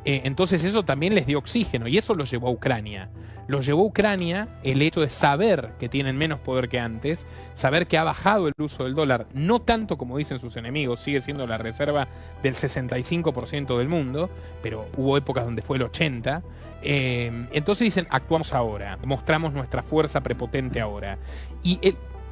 Entonces eso también les dio oxígeno, y eso los llevó a Ucrania. Los llevó a Ucrania el hecho de saber que tienen menos poder que antes, saber que ha bajado el uso del dólar, no tanto como dicen sus enemigos, sigue siendo la reserva del 65% del mundo, pero hubo épocas donde fue el 80%. Entonces dicen, actuamos ahora, mostramos nuestra fuerza prepotente ahora. Y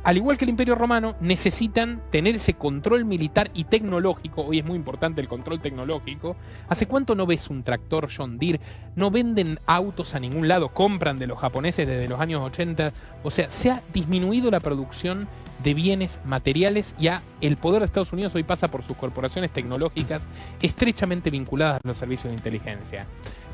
al igual que el Imperio Romano, necesitan tener ese control militar y tecnológico. Hoy es muy importante el control tecnológico. ¿Hace cuánto no ves un tractor John Deere? No venden autos a ningún lado, compran de los japoneses desde los años 80. O sea, se ha disminuido la producción de bienes materiales y el poder de Estados Unidos hoy pasa por sus corporaciones tecnológicas estrechamente vinculadas a los servicios de inteligencia.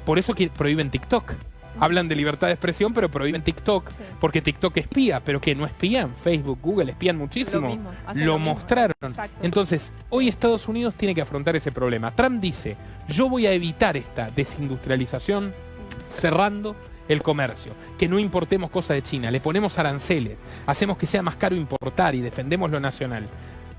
Por eso que prohíben TikTok. Hablan de libertad de expresión, pero prohíben TikTok, Sí. porque TikTok espía, pero que no espían. Facebook, Google espían muchísimo. Lo mismo, hacen Lo lo mismo. mostraron. Exacto. Entonces, hoy Estados Unidos tiene que afrontar ese problema. Trump dice, yo voy a evitar esta desindustrialización cerrando el comercio, que no importemos cosas de China, le ponemos aranceles, hacemos que sea más caro importar y defendemos lo nacional.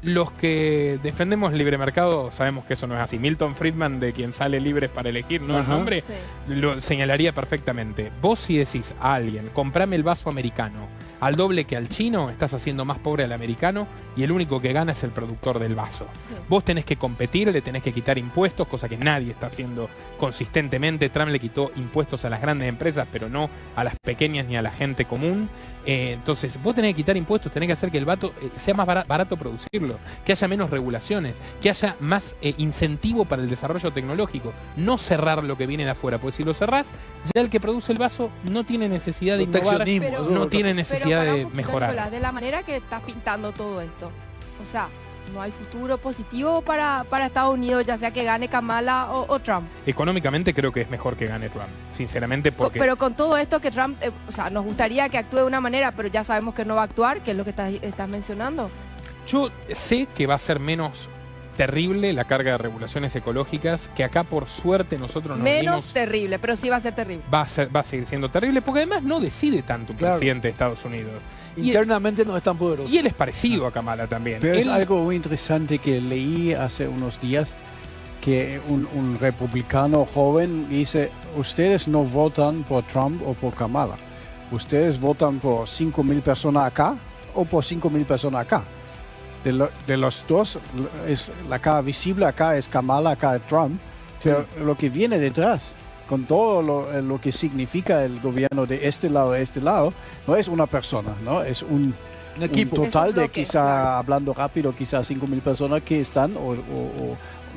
Los que defendemos el libre mercado sabemos que eso no es así. Milton Friedman, de quien sale Libres para Elegir, no el Ajá. nombre, Sí. lo señalaría perfectamente. Vos si decís a alguien, comprame el vaso americano al doble que al chino, estás haciendo más pobre al americano y el único que gana es el productor del vaso. Sí. Vos tenés que competir, le tenés que quitar impuestos, cosa que nadie está haciendo consistentemente. Trump le quitó impuestos a las grandes empresas, pero no a las pequeñas ni a la gente común. Entonces, vos tenés que quitar impuestos, tenés que hacer que el vato sea más barato producirlo, que haya menos regulaciones, que haya más incentivo para el desarrollo tecnológico. No cerrar lo que viene de afuera, porque si lo cerrás, ya el que produce el vaso no tiene necesidad de innovar, Proteccionismo, Pero- eso no es tiene Pero necesidad para un de poquito, mejorar. Nicolás, de la manera que estás pintando todo esto, o sea, no hay futuro positivo para Estados Unidos, ya sea que gane Kamala o Trump. Económicamente creo que es mejor que gane Trump, sinceramente, porque Pero con todo esto que Trump, o sea, nos gustaría que actúe de una manera, pero ya sabemos que no va a actuar, que es lo que estás mencionando. yo sé que va a ser menos terrible la carga de regulaciones ecológicas, que acá por suerte nosotros nos Menos dimos, terrible, pero sí va a ser terrible. va a seguir siendo terrible, porque además no decide tanto un Claro. presidente de Estados Unidos. Internamente no es tan poderoso. Y él es parecido a Kamala también. Pero es Él- algo muy interesante que leí hace unos días, que un republicano joven dice, ustedes no votan por Trump o por Kamala, ustedes votan por 5.000 personas acá o por 5.000 personas acá. De los dos, la cara visible acá es Kamala, acá es Trump, pero lo que viene detrás, con todo lo que significa el gobierno de este lado, no es una persona, ¿no? Es un equipo. un total Es un de bloque, quizá, claro. hablando rápido, quizás 5.000 personas que están, o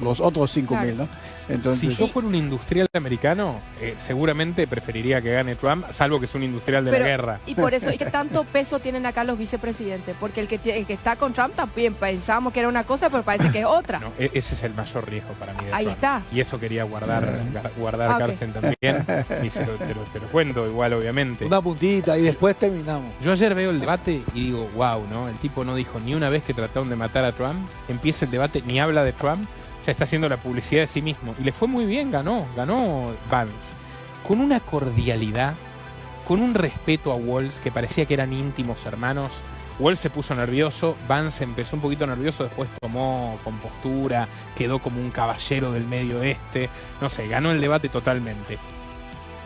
los otros 5.000, ¿no? Entonces, si yo fuera un industrial americano, seguramente preferiría que gane Trump, salvo que es un industrial de Pero- la guerra. Y por eso, ¿y qué tanto peso tienen acá los vicepresidentes? Porque el que está con Trump también pensábamos que era una cosa, pero parece que es otra. No, ese es el mayor riesgo para mí de Ahí Trump. está. Y eso quería guardar Ah, ok. Carsten también. Y te lo cuento igual, obviamente. Una puntita y después terminamos. Yo ayer veo el debate y digo, wow, ¿no? El tipo no dijo ni una vez que trataron de matar a Trump. Empieza el debate, ni habla de Trump. Ya está haciendo la publicidad de sí mismo. Y le fue muy bien, ganó Vance. Con una cordialidad, con un respeto a Walz, que parecía que eran íntimos hermanos. Walz se puso nervioso, Vance empezó un poquito nervioso, después tomó compostura, quedó como un caballero del medio oeste. No sé, ganó el debate totalmente.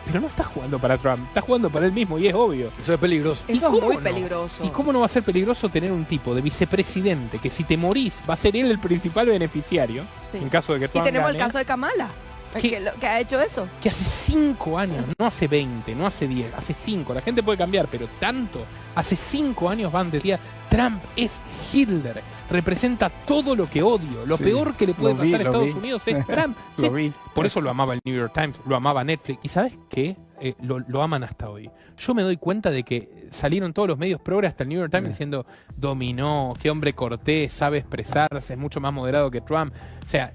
Pero no está jugando para Trump, está jugando para él mismo y es obvio. Eso es peligroso. ¿Y Eso es cómo muy no? peligroso. ¿Y cómo no va a ser peligroso tener un tipo de vicepresidente que si te morís va a ser él el principal beneficiario Sí. en caso de que Y Trump tenemos gane? el caso de Kamala, ¿Qué? que ha hecho eso. Que hace 5 años, no hace 20, no hace 10, hace 5, la gente puede cambiar, pero tanto, hace 5 años Van decía, Trump es Hitler, representa todo lo que odio, lo Sí, peor que le puede lo vi, pasar a lo Estados vi. Unidos es Trump. Sí, lo vi. por eso lo amaba el New York Times, lo amaba Netflix. ¿Y sabes qué? Lo aman hasta hoy. Yo me doy cuenta de que salieron todos los medios progres hasta el New York Times diciendo, dominó, qué hombre cortés, sabe expresarse, es mucho más moderado que Trump. O sea,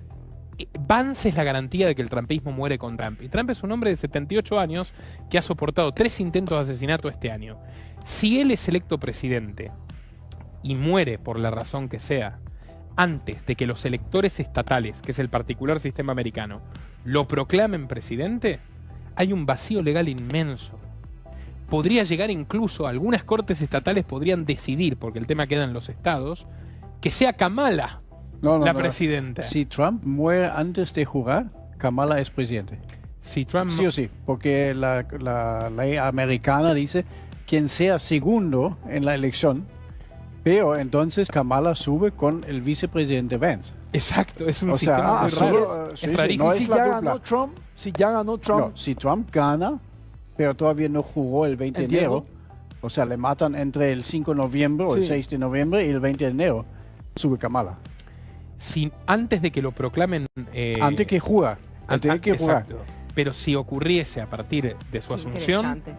Vance es la garantía de que el trumpismo muere con Trump. Y Trump es un hombre de 78 años que ha soportado 3 intentos de asesinato este año. Si él es electo presidente y muere por la razón que sea, antes de que los electores estatales, que es el particular sistema americano, lo proclamen presidente, hay un vacío legal inmenso. Podría llegar incluso, algunas cortes estatales podrían decidir, porque el tema queda en los estados, que sea Kamala No, la presidenta. Si Trump muere antes de jugar, Kamala es presidente. Si Trump Sí o sí, porque la ley americana dice quien sea segundo en la elección, pero entonces Kamala sube con el vicepresidente Vance. Exacto, es un O sea, sistema muy sí, raro. sí, Es sí, rarísimo. no si es la ya dupla. ganó Trump, si ya ganó Trump, No, si Trump gana, pero todavía no jugó el 20 de Entiendo. enero, o sea, le matan entre el 5 de noviembre o el Sí. 6 de noviembre y el 20 de enero, sube Kamala. Si antes de que lo proclamen... Antes que juega, an- tiene que jugar. exacto. Pero si ocurriese a partir de su asunción, Interesante.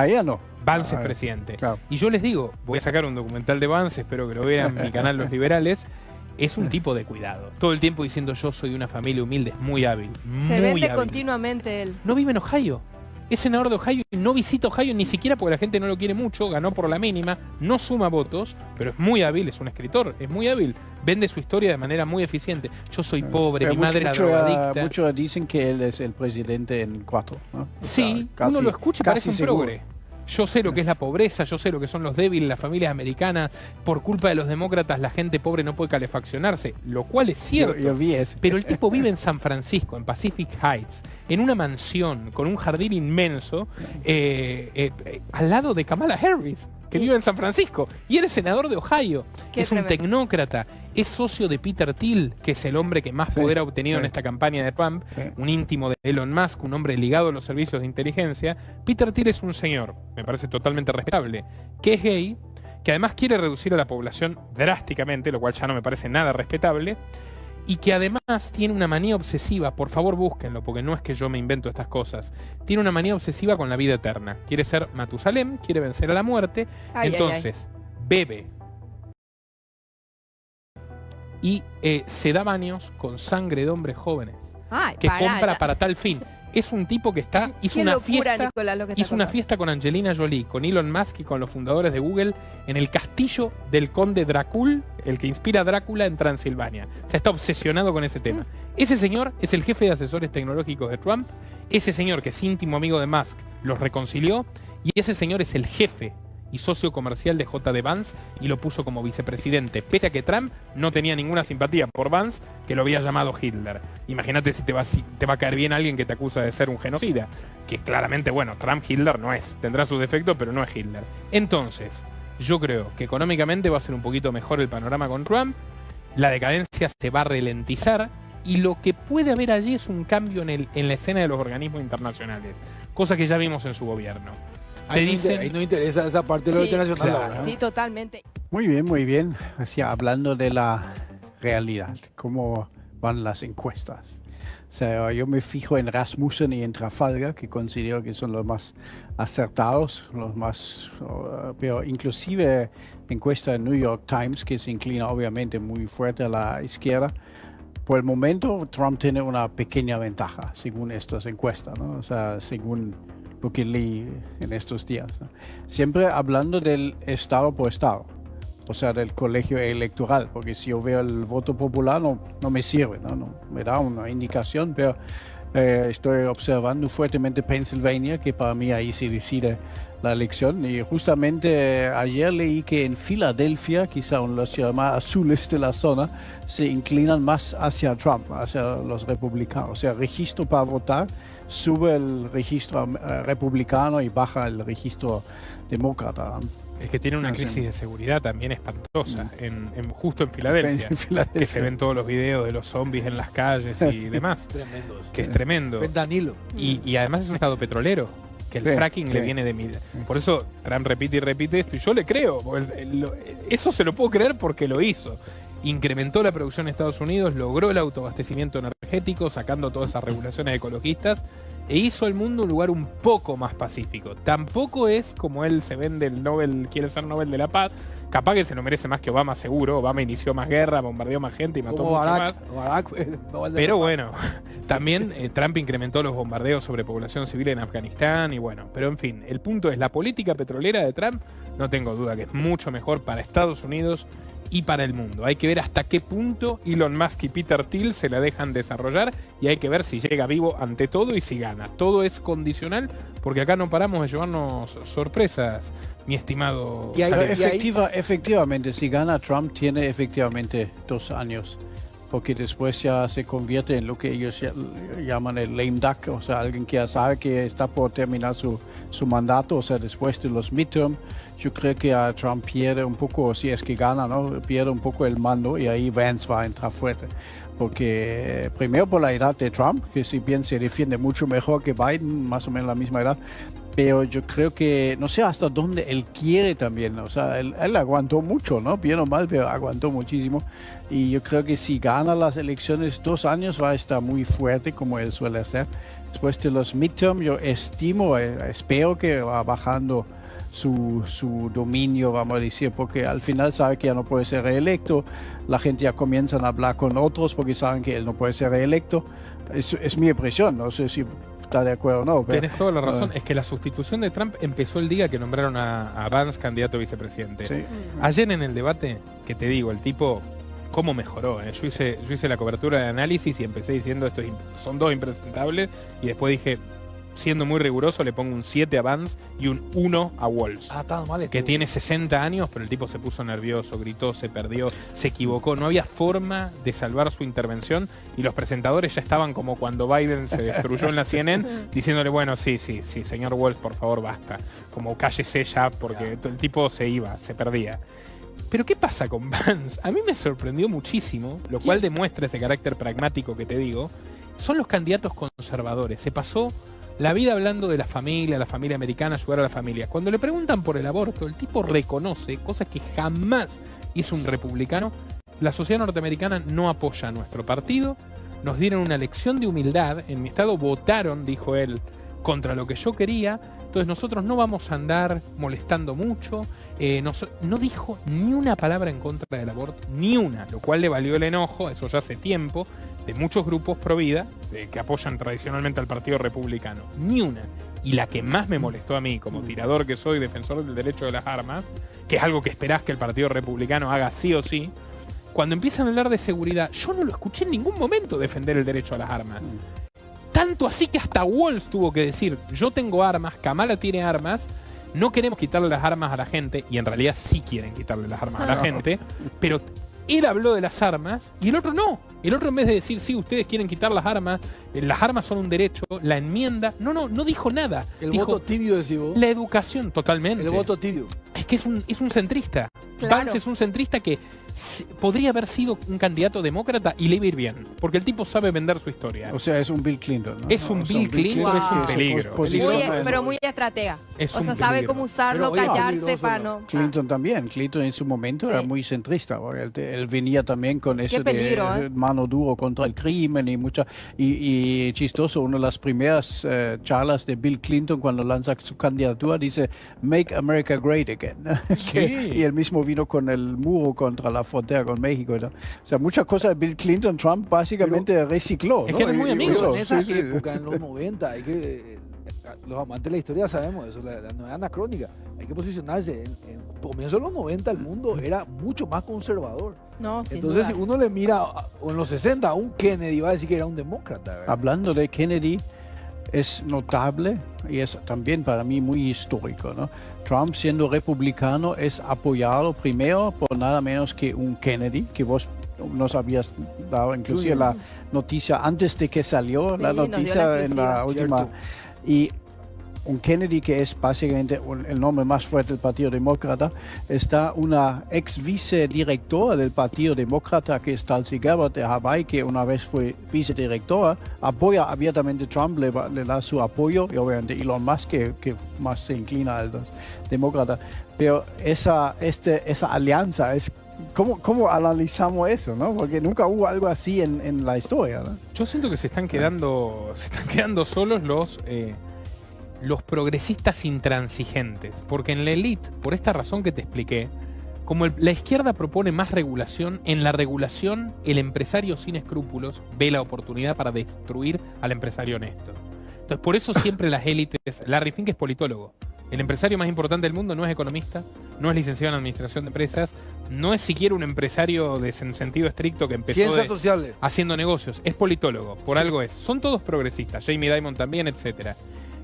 Ahí ya no. Vance es presidente. Claro. Y yo les digo, voy a sacar un documental de Vance, espero que lo vean en mi canal Los Liberales. Es un tipo de cuidado. Todo el tiempo diciendo yo soy de una familia humilde, es muy hábil. Se vende hábil. continuamente él. No vive en Ohio. Es senador de Ohio y no visita Ohio ni siquiera porque la gente no lo quiere mucho, ganó por la mínima, no suma votos, pero es muy hábil, es un escritor, es muy hábil. Vende su historia de manera muy eficiente. Yo soy pobre, Pero mi madre era drogadicta. muchos dicen que él es el presidente en 4, ¿no? O Sí, sea, uno lo escucha y casi parece un seguro. progre. Yo sé lo que es la pobreza, yo sé lo que son los débiles, las familias americanas. Por culpa de los demócratas, la gente pobre no puede calefaccionarse, lo cual es cierto. Yo vi eso. Pero el tipo vive en San Francisco, en Pacific Heights, en una mansión con un jardín inmenso, al lado de Kamala Harris, que Sí. vive en San Francisco. Y él es senador de Ohio. Qué Es un tremendo. tecnócrata. Es socio de Peter Thiel, que es el hombre que más Sí, poder ha obtenido en sí. esta campaña de Trump. Sí. Un íntimo de Elon Musk, un hombre ligado a los servicios de inteligencia. Peter Thiel es un señor, me parece totalmente respetable, que es gay, que además quiere reducir a la población drásticamente, lo cual ya no me parece nada respetable, y que además tiene una manía obsesiva, por favor búsquenlo, porque no es que yo me invento estas cosas, tiene una manía obsesiva con la vida eterna. Quiere ser Matusalem, quiere vencer a la muerte, Ay, entonces bebe y se da baños con sangre de hombres jóvenes Ay, que pará, compra ya. para tal fin. Es un tipo que está, hizo Qué una locura, fiesta, Nicolás, lo que está hizo una contando. fiesta con Angelina Jolie, con Elon Musk y con los fundadores de Google en el castillo del conde Drácula, el que inspira a Drácula en Transilvania. O sea, está obsesionado con ese tema. Ese señor es el jefe de asesores tecnológicos de Trump, ese señor que es íntimo amigo de Musk los reconcilió y ese señor es el jefe y socio comercial de J.D. Vance y lo puso como vicepresidente, pese a que Trump no tenía ninguna simpatía por Vance, que lo había llamado Hitler. Imagínate si te va a caer bien alguien que te acusa de ser un genocida, que claramente, bueno, Trump Hitler no es, tendrá sus defectos, pero no es Hitler. Entonces, yo creo que económicamente va a ser un poquito mejor el panorama con Trump, la decadencia se va a ralentizar y lo que puede haber allí es un cambio en la escena de los organismos internacionales, cosa que ya vimos en su gobierno. Te dicen, Ahí no interesa esa parte de lo Sí, internacional. claro. ahora, ¿no? Sí, totalmente. Muy bien, muy bien. Así, hablando de la realidad, cómo van las encuestas. O sea, yo me fijo en Rasmussen y en Trafalgar, que considero que son los más acertados, los más, pero inclusive encuesta en New York Times, que se inclina obviamente muy fuerte a la izquierda. Por el momento, Trump tiene una pequeña ventaja, según estas encuestas, ¿no? O sea, según lo que leí en estos días, ¿no? Siempre hablando del estado por estado, o sea, del colegio electoral, porque si yo veo el voto popular no me sirve, ¿no? Me da una indicación, pero estoy observando fuertemente Pennsylvania, que para mí ahí se decide la elección. Y justamente ayer leí que en Filadelfia, quizá en los más azules de la zona, se inclinan más hacia Trump, hacia los republicanos. O sea, registro para votar, sube el registro republicano y baja el registro demócrata. es que tiene una No sé. crisis de seguridad también espantosa, justo en Filadelfia, En Filadelfia. que se ven todos los videos de los zombies en las calles y demás, Tremendo. que es tremendo. Danilo. Y además es un estado petrolero, que el Sí, fracking le sí. viene de mil. Por eso Trump repite y repite esto, y yo le creo, porque eso se lo puedo creer porque lo hizo. Incrementó la producción en Estados Unidos, logró el autoabastecimiento energético, sacando todas esas regulaciones ecologistas, e hizo el mundo un lugar un poco más pacífico. Tampoco es como él se vende el Nobel, quiere ser Nobel de la Paz. Capaz que se lo merece más que Obama, seguro. Obama inició más guerra, bombardeó más gente y mató Como mucho Barack. más. Barack, no vale Pero la- bueno, también Trump incrementó los bombardeos sobre población civil en Afganistán y bueno, pero en fin, el punto es la política petrolera de Trump, no tengo duda que es mucho mejor para Estados Unidos y para el mundo. Hay que ver hasta qué punto Elon Musk y Peter Thiel se la dejan desarrollar y hay que ver si llega vivo ante todo y si gana. Todo es condicional porque acá no paramos de llevarnos sorpresas, mi estimado. Y hay- Pero Salem. efectivamente, si gana Trump, tiene efectivamente 2 años, porque después ya se convierte en lo que ellos llaman el lame duck, o sea, alguien que ya sabe que está por terminar su mandato, o sea, después de los midterm. Yo creo que a Trump pierde un poco, si es que gana, ¿no? Pierde un poco el mando y ahí Vance va a entrar fuerte. Porque primero por la edad de Trump, que si bien se defiende mucho mejor que Biden, más o menos la misma edad, pero yo creo que no sé hasta dónde él quiere también. O sea, él aguantó mucho, ¿no? Bien o mal, pero aguantó muchísimo. Y yo creo que si gana las elecciones 2 años va a estar muy fuerte como él suele hacer. Después de los midterm, yo espero que va bajando su dominio, vamos a decir, porque al final sabe que ya no puede ser reelecto. La gente ya comienza a hablar con otros porque saben que él no puede ser reelecto. Es mi impresión, no sé si está de acuerdo o no. Pero, tenés toda la razón. Es que la sustitución de Trump empezó el día que nombraron a Vance candidato a vicepresidente. sí. Ayer en el debate, que te digo, el tipo, ¿cómo mejoró? Yo hice la cobertura de análisis y empecé diciendo son 2 impresentables y después dije, siendo muy riguroso, le pongo un 7 a Vance y un 1 a Walz. Tan mal Que estuvo. tiene 60 años, pero el tipo se puso nervioso, gritó, se perdió, se equivocó. No había forma de salvar su intervención y los presentadores ya estaban como cuando Biden se destruyó en la CNN, diciéndole, bueno, sí, señor Walz, por favor, basta. Como cállese ya, porque el tipo se iba, se perdía. Pero ¿qué pasa con Vance? A mí me sorprendió muchísimo, lo cual demuestra ese carácter pragmático que te digo. Son los candidatos conservadores. Se pasó la vida hablando de la familia americana, ayudar a la familia. Cuando le preguntan por el aborto, el tipo reconoce cosas que jamás hizo un republicano. La sociedad norteamericana no apoya a nuestro partido. Nos dieron una lección de humildad. En mi estado votaron, dijo él, contra lo que yo quería. Entonces nosotros no vamos a andar molestando mucho. No dijo ni una palabra en contra del aborto, ni una, lo cual le valió el enojo, eso ya hace tiempo, de muchos grupos pro vida que apoyan tradicionalmente al Partido Republicano. Ni una. Y la que más me molestó a mí, como tirador que soy, defensor del derecho de las armas, que es algo que esperás que el Partido Republicano haga sí o sí, cuando empiezan a hablar de seguridad, yo no lo escuché en ningún momento defender el derecho a las armas. Tanto así que hasta Walz tuvo que decir, yo tengo armas, Kamala tiene armas, no queremos quitarle las armas a la gente, y en realidad sí quieren quitarle las armas a la gente, pero él habló de las armas y el otro no. El otro, en vez de decir, sí, ustedes quieren quitar las armas son un derecho, la enmienda, no dijo nada. El Dijo, voto tibio, decís vos. la educación, totalmente. El voto tibio. Es que es un centrista. Claro. Vance es un centrista que podría haber sido un candidato demócrata y le iba a ir bien, porque el tipo sabe vender su historia. O sea, es un Bill Clinton, ¿no? Es un O sea, Bill Clinton, es un que se peligro. posiciona en- Pero muy estratega. Es O sea, un sabe peligro. cómo usarlo, Pero, oye, callarse peligroso, para ¿no? no... Clinton también. Clinton en su momento Sí. era muy centrista. Porque él venía también con eso peligro, de mano duro contra el crimen y chistoso. Una de las primeras charlas de Bill Clinton cuando lanza su candidatura dice Make America Great Again. Sí. Y él mismo vino con el muro contra la frontera con México, ¿no? O sea, muchas cosas de Bill Clinton, Trump básicamente recicló. Es ¿no? que eran muy Y- amigos. Pero en esa sí, sí. época, en los 90, hay que, los amantes de la historia sabemos eso, la no es anacrónica. Hay que posicionarse. En comienzo de los 90 el mundo era mucho más conservador. No, sin Entonces, duda. si uno le mira, o en los 60, a un Kennedy va a decir que era un demócrata. ¿verdad? Hablando de Kennedy, es notable y es también para mí muy histórico, ¿no? Trump, siendo republicano, es apoyado primero por nada menos que un Kennedy, que vos nos habías dado inclusive la noticia antes de que salió Sí, la nos dio noticia la en la exclusiva. última. Cierto. Y un Kennedy, que es básicamente el nombre más fuerte del Partido Demócrata, está una ex vicedirectora del Partido Demócrata, que es Tulsi Gabbard de Hawái, que una vez fue vicedirectora, apoya abiertamente a Trump, le da su apoyo, y obviamente Elon Musk, que más se inclina a los demócratas. Pero esa alianza es... ¿Cómo analizamos eso, no? Porque nunca hubo algo así en la historia, ¿no? Yo siento que se están quedando solos los progresistas intransigentes, porque en la élite, por esta razón que te expliqué, como la izquierda propone más regulación, en la regulación el empresario sin escrúpulos ve la oportunidad para destruir al empresario honesto. Entonces, por eso siempre las élites, Larry Fink es politólogo, el empresario más importante del mundo no es economista, no es licenciado en administración de empresas, no es siquiera un empresario en sentido estricto que empezó Ciencias sociales. haciendo negocios, es politólogo, por algo es. Son todos progresistas, Jamie Dimon también, etcétera.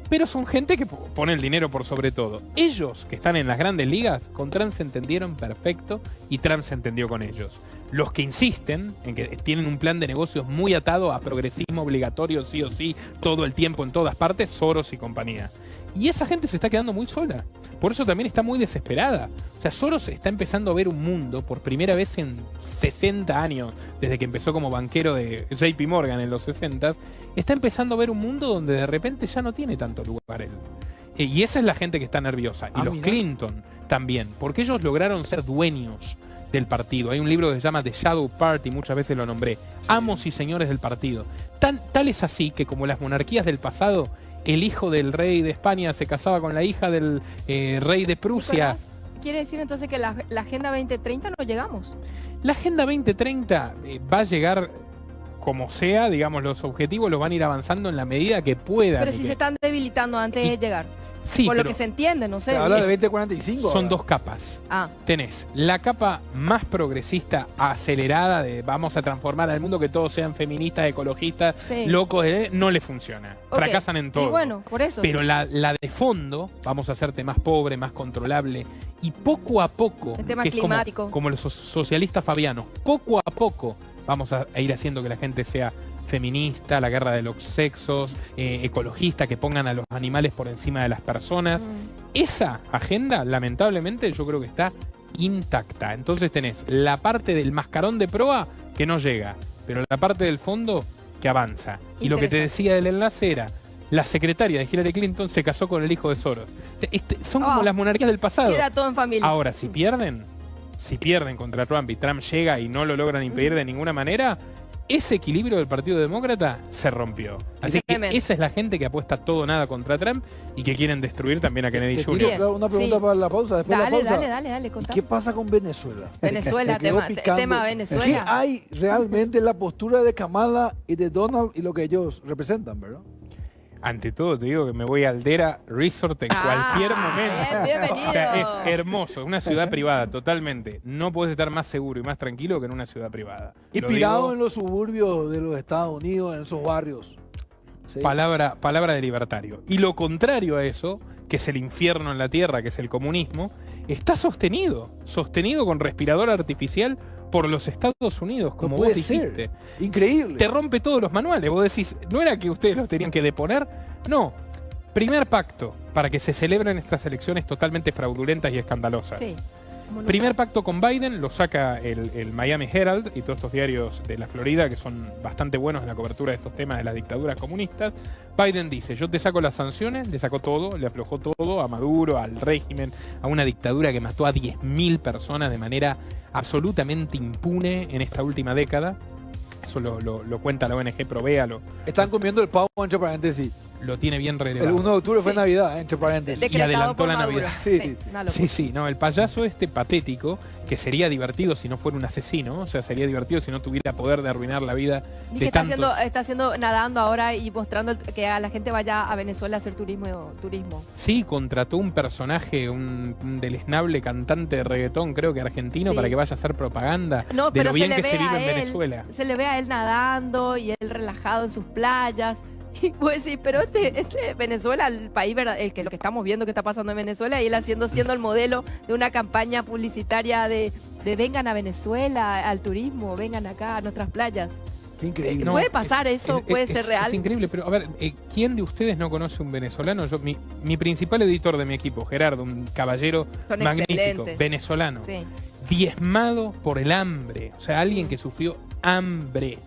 Pero son gente que pone el dinero por sobre todo. Ellos, que están en las grandes ligas, con Trump se entendieron perfecto y Trump se entendió con ellos. Los que insisten en que tienen un plan de negocios muy atado a progresismo obligatorio, sí o sí, todo el tiempo, en todas partes, Soros y compañía. Y esa gente se está quedando muy sola. Por eso también está muy desesperada. O sea, Soros está empezando a ver un mundo por primera vez en 60 años, desde que empezó como banquero de JP Morgan en los 60, está empezando a ver un mundo donde de repente ya no tiene tanto lugar él. Y esa es la gente que está nerviosa. Y los mira. Clinton también, porque ellos lograron ser dueños del partido. Hay un libro que se llama The Shadow Party, muchas veces lo nombré. Amos y señores del partido. Tal es así que como las monarquías del pasado, el hijo del rey de España se casaba con la hija del rey de Prusia. Nicolás, ¿quiere decir entonces que la Agenda 2030 no llegamos? La Agenda 2030 va a llegar como sea, digamos, los objetivos los van a ir avanzando en la medida que puedan. Pero si se están debilitando antes de llegar. Sí, Por lo pero que se entiende, no sé. Se habla de 2045. son ahora. dos capas. Ah, Tenés la capa más progresista, acelerada, de vamos a transformar al mundo, que todos sean feministas, ecologistas, sí. locos, no le funciona. Ok. Fracasan en todo. Y bueno, por eso. Pero la de fondo, vamos a hacerte más pobre, más controlable. Y poco a poco, El tema que es climático. como los socialistas fabianos, poco a poco vamos a ir haciendo que la gente sea feminista, la guerra de los sexos, ecologista, que pongan a los animales por encima de las personas. Esa agenda, lamentablemente, yo creo que está intacta. Entonces tenés la parte del mascarón de proa que no llega, pero la parte del fondo que avanza. Y lo que te decía del enlace era, la secretaria de Hillary Clinton se casó con el hijo de Soros. Son como las monarquías del pasado. Queda todo en familia. Ahora, si pierden contra Trump y Trump llega y no lo logran impedir de ninguna manera, ese equilibrio del Partido Demócrata se rompió. Así que Tremendo. esa es la gente que apuesta todo o nada contra Trump y que quieren destruir también a Kennedy Te Jr. tiro, Bien, claro, una pregunta sí. para la pausa. Después de Dale, la pausa. dale, contá. ¿Qué pasa con Venezuela? Venezuela, Se quedó tema picando. ¿Qué Venezuela. hay realmente en la postura de Kamala y de Donald y lo que ellos representan, verdad? Ante todo te digo que me voy a Aldera Resort en cualquier momento. Bienvenido. O sea, es hermoso, es una ciudad privada totalmente. No podés estar más seguro y más tranquilo que en una ciudad privada. Lo Inspirado digo, en los suburbios de los Estados Unidos, en esos barrios. Sí. palabra de libertario. Y lo contrario a eso, que es el infierno en la tierra, que es el comunismo, está sostenido con respirador artificial por los Estados Unidos, No como puede vos dijiste. ser. Increíble. Te rompe todos los manuales. Vos decís, ¿no era que ustedes los tenían que deponer? No. Primer pacto para que se celebren estas elecciones totalmente fraudulentas y escandalosas. Sí. Primer pacto con Biden, lo saca el Miami Herald y todos estos diarios de la Florida que son bastante buenos en la cobertura de estos temas de las dictaduras comunistas. Biden dice, yo te saco las sanciones, le sacó todo, le aflojó todo a Maduro, al régimen, a una dictadura que mató a 10.000 personas de manera absolutamente impune en esta última década. Eso lo cuenta la ONG Provea, Están comiendo el pavo, entre paréntesis. lo tiene bien El relevado. 1 de octubre fue Sí. Navidad, entre paréntesis. Y adelantó por la Maduro. Navidad. Sí, sí. Una locura. Sí, sí, no, el payaso este patético, que sería divertido si no fuera un asesino, o sea, sería divertido si no tuviera poder de arruinar la vida Y que de tantos. está haciendo nadando ahora y mostrando que a la gente vaya a Venezuela a hacer turismo. Sí, contrató un personaje, un deleznable cantante de reggaetón, creo que argentino, Sí. para que vaya a hacer propaganda No, de pero lo bien se le que se ve vive a en él, Venezuela. se le ve a él nadando y él relajado en sus playas. Y pues sí, pero este Venezuela, el país, ¿verdad? El que lo que estamos viendo que está pasando en Venezuela, y él siendo el modelo de una campaña publicitaria de vengan a Venezuela, al turismo, vengan acá a nuestras playas. Qué increíble. No, ¿Puede pasar eso? ¿Puede ser real? Es increíble, pero a ver, ¿quién de ustedes no conoce un venezolano? Mi principal editor de mi equipo, Gerardo, un caballero Son magnífico, excelentes. venezolano, Sí. diezmado por el hambre, o sea, alguien que sufrió hambre,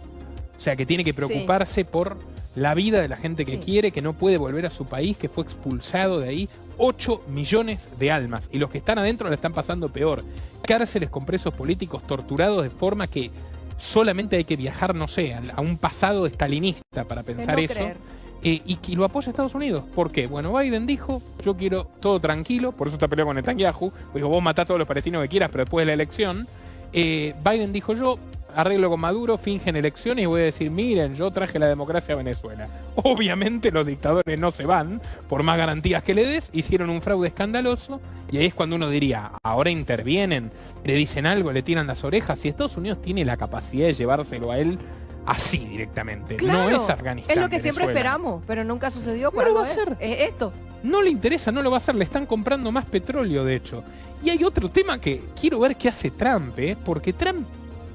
o sea, que tiene que preocuparse por la vida de la gente que Sí. quiere, que no puede volver a su país, que fue expulsado de ahí. 8 millones de almas, y los que están adentro la están pasando peor. Cárceles con presos políticos torturados de forma que solamente hay que viajar, no sé, a un pasado estalinista para pensar no eso. creer. Y lo apoya Estados Unidos. ¿Por qué? Bueno, Biden dijo, yo quiero todo tranquilo, por eso está peleado con Netanyahu. Dijo, vos matá a todos los palestinos que quieras, pero después de la elección. Biden dijo, yo arreglo con Maduro, fingen elecciones y voy a decir, miren, yo traje la democracia a Venezuela. Obviamente los dictadores no se van, por más garantías que le des, hicieron un fraude escandaloso, y ahí es cuando uno diría, ahora intervienen, le dicen algo, le tiran las orejas. Si Estados Unidos tiene la capacidad de llevárselo a él así directamente, Claro, no es Afganistán. es lo que siempre Venezuela. esperamos, pero nunca sucedió. No por lo algo va a hacer. Es esto. No le interesa, no lo va a hacer, le están comprando más petróleo, de hecho. Y hay otro tema que quiero ver qué hace Trump, porque Trump,